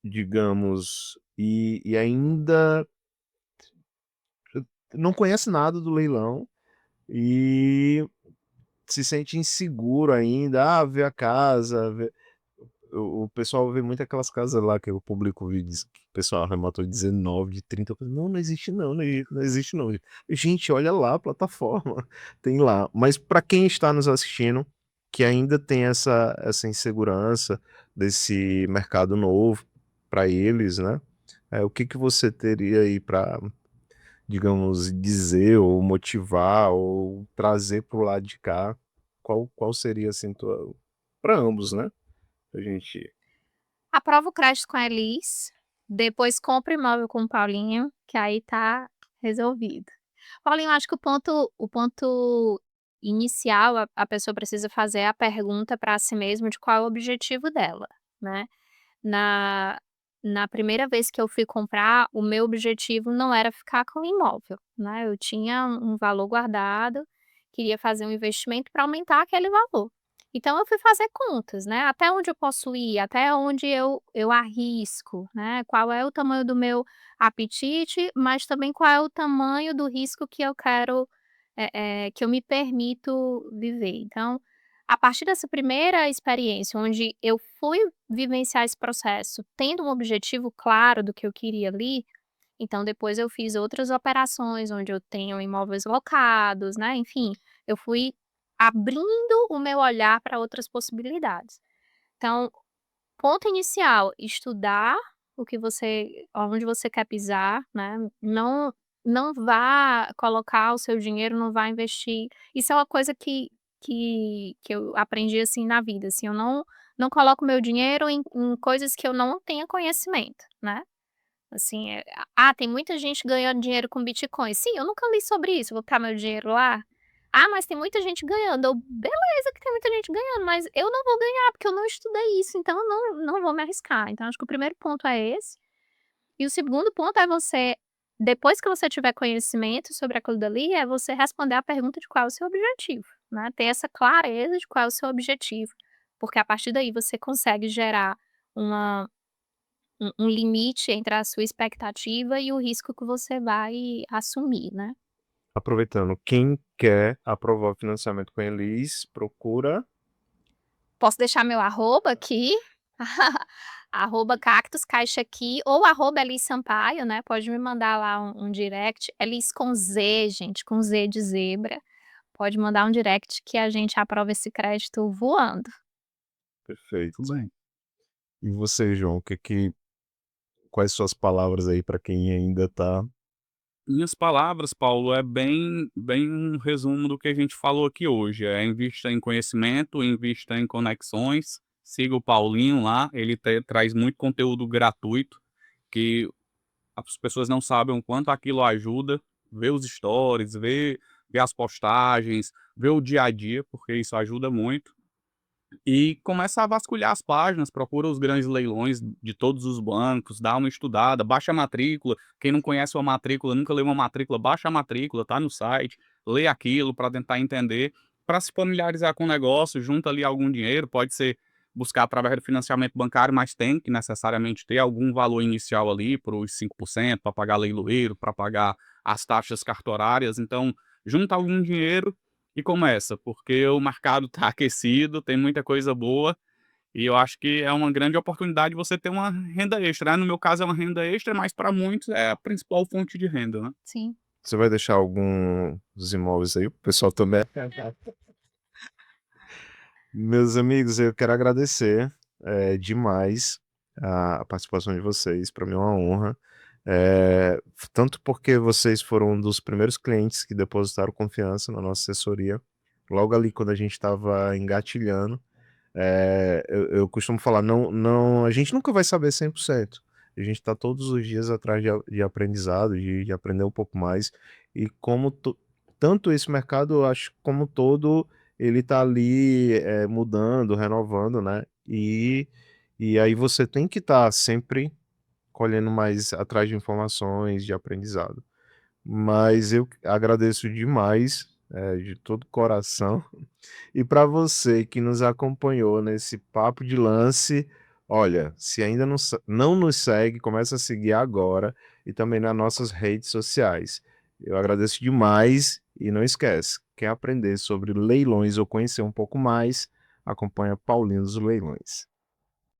Speaker 1: digamos, e ainda não conhece nada do leilão e se sente inseguro ainda, vê a casa, o pessoal vê muito aquelas casas lá que o público diz que o pessoal arrematou 19 de 30, eu falei: "Não, não existe não, não existe não". Gente, olha lá a plataforma, tem lá. Mas para quem está nos assistindo, que ainda tem essa insegurança desse mercado novo para eles, né, o que que você teria aí para, digamos, dizer ou motivar ou trazer para o lado de cá? Qual seria, assim, tua para ambos, né, a gente
Speaker 3: Aprova o crédito com a Elis, depois compra o imóvel com o Paulinho, que aí tá resolvido. Paulinho, acho que o ponto inicial, a pessoa precisa fazer a pergunta para si mesma de qual é o objetivo dela, né. Na na primeira vez que eu fui comprar, o meu objetivo não era ficar com o imóvel, né, eu tinha um valor guardado, queria fazer um investimento para aumentar aquele valor. Então eu fui fazer contas, né, até onde eu posso ir, até onde eu arrisco, né, qual é o tamanho do meu apetite, mas também qual é o tamanho do risco que eu quero, que eu me permito viver. Então, a partir dessa primeira experiência, onde eu fui vivenciar esse processo tendo um objetivo claro do que eu queria ali, então depois eu fiz outras operações onde eu tenho imóveis locados, né, enfim, eu fui abrindo o meu olhar para outras possibilidades. Então, ponto inicial, estudar o que você onde você quer pisar, né, não vá colocar o seu dinheiro, não vá investir, isso é uma coisa que eu aprendi, assim, na vida, assim, eu não coloco meu dinheiro em coisas que eu não tenha conhecimento, né. Assim, tem muita gente ganhando dinheiro com Bitcoin. Sim, eu nunca li sobre isso, vou botar meu dinheiro lá? Mas tem muita gente ganhando. Eu: "Beleza que tem muita gente ganhando, mas eu não vou ganhar, porque eu não estudei isso, então eu não vou me arriscar". Então acho que o primeiro ponto é esse. E o segundo ponto é você, depois que você tiver conhecimento sobre aquilo dali, é você responder a pergunta de qual é o seu objetivo, né, ter essa clareza de qual é o seu objetivo, porque a partir daí você consegue gerar uma um limite entre a sua expectativa e o risco que você vai assumir, né.
Speaker 1: aproveitando, quem quer aprovar o financiamento com a Elis, procura
Speaker 3: Posso deixar meu arroba aqui, arroba Cactus Caixa Aqui ou arroba Elis Sampaio, né, pode me mandar lá um direct, Elis com Z, gente, com Z de zebra, pode mandar um direct que a gente aprova esse crédito voando.
Speaker 1: perfeito.
Speaker 2: Tudo bem.
Speaker 1: E você, João, quais suas palavras aí para quem ainda tá
Speaker 2: Minhas palavras, Paulo, é bem um resumo do que a gente falou aqui hoje, invista em conhecimento, invista em conexões, siga o Paulinho lá, ele traz muito conteúdo gratuito, que as pessoas não sabem o quanto aquilo ajuda, ver os stories, ver as postagens, ver o dia a dia, porque isso ajuda muito. E começa a vasculhar as páginas, procura os grandes leilões de todos os bancos, dá uma estudada, baixa a matrícula. Quem não conhece uma matrícula, nunca leu uma matrícula, baixa a matrícula, tá no site, lê aquilo para tentar entender, para se familiarizar com o negócio, junta ali algum dinheiro, pode ser buscar através do financiamento bancário, mas tem que necessariamente ter algum valor inicial ali para os 5%, para pagar leiloeiro, para pagar as taxas cartorárias. Então, junta algum dinheiro e começa, porque o mercado está aquecido, tem muita coisa boa, e eu acho que é uma grande oportunidade você ter uma renda extra, né. No meu caso é uma renda extra, mas para muitos é a principal fonte de renda, né.
Speaker 3: Sim.
Speaker 1: Você vai deixar alguns imóveis aí pro pessoal também? Meus amigos, eu quero agradecer, demais a participação de vocês, para mim é uma honra, tanto porque vocês foram um dos primeiros clientes que depositaram confiança na nossa assessoria, logo ali quando a gente estava engatilhando. Eu costumo falar, não, a gente nunca vai saber 100%. A gente está todos os dias atrás de aprendizado, de aprender um pouco mais, e como tanto esse mercado, eu acho, como todo, ele está ali, mudando, renovando, né, e aí você tem que estar sempre colhendo mais atrás de informações, de aprendizado. Mas eu agradeço demais, de todo o coração. E para você que nos acompanhou nesse papo de lance, olha, se ainda não nos segue, começa a seguir agora e também nas nossas redes sociais. Eu agradeço demais e não esquece, quer aprender sobre leilões ou conhecer um pouco mais, acompanha Paulinho dos Leilões.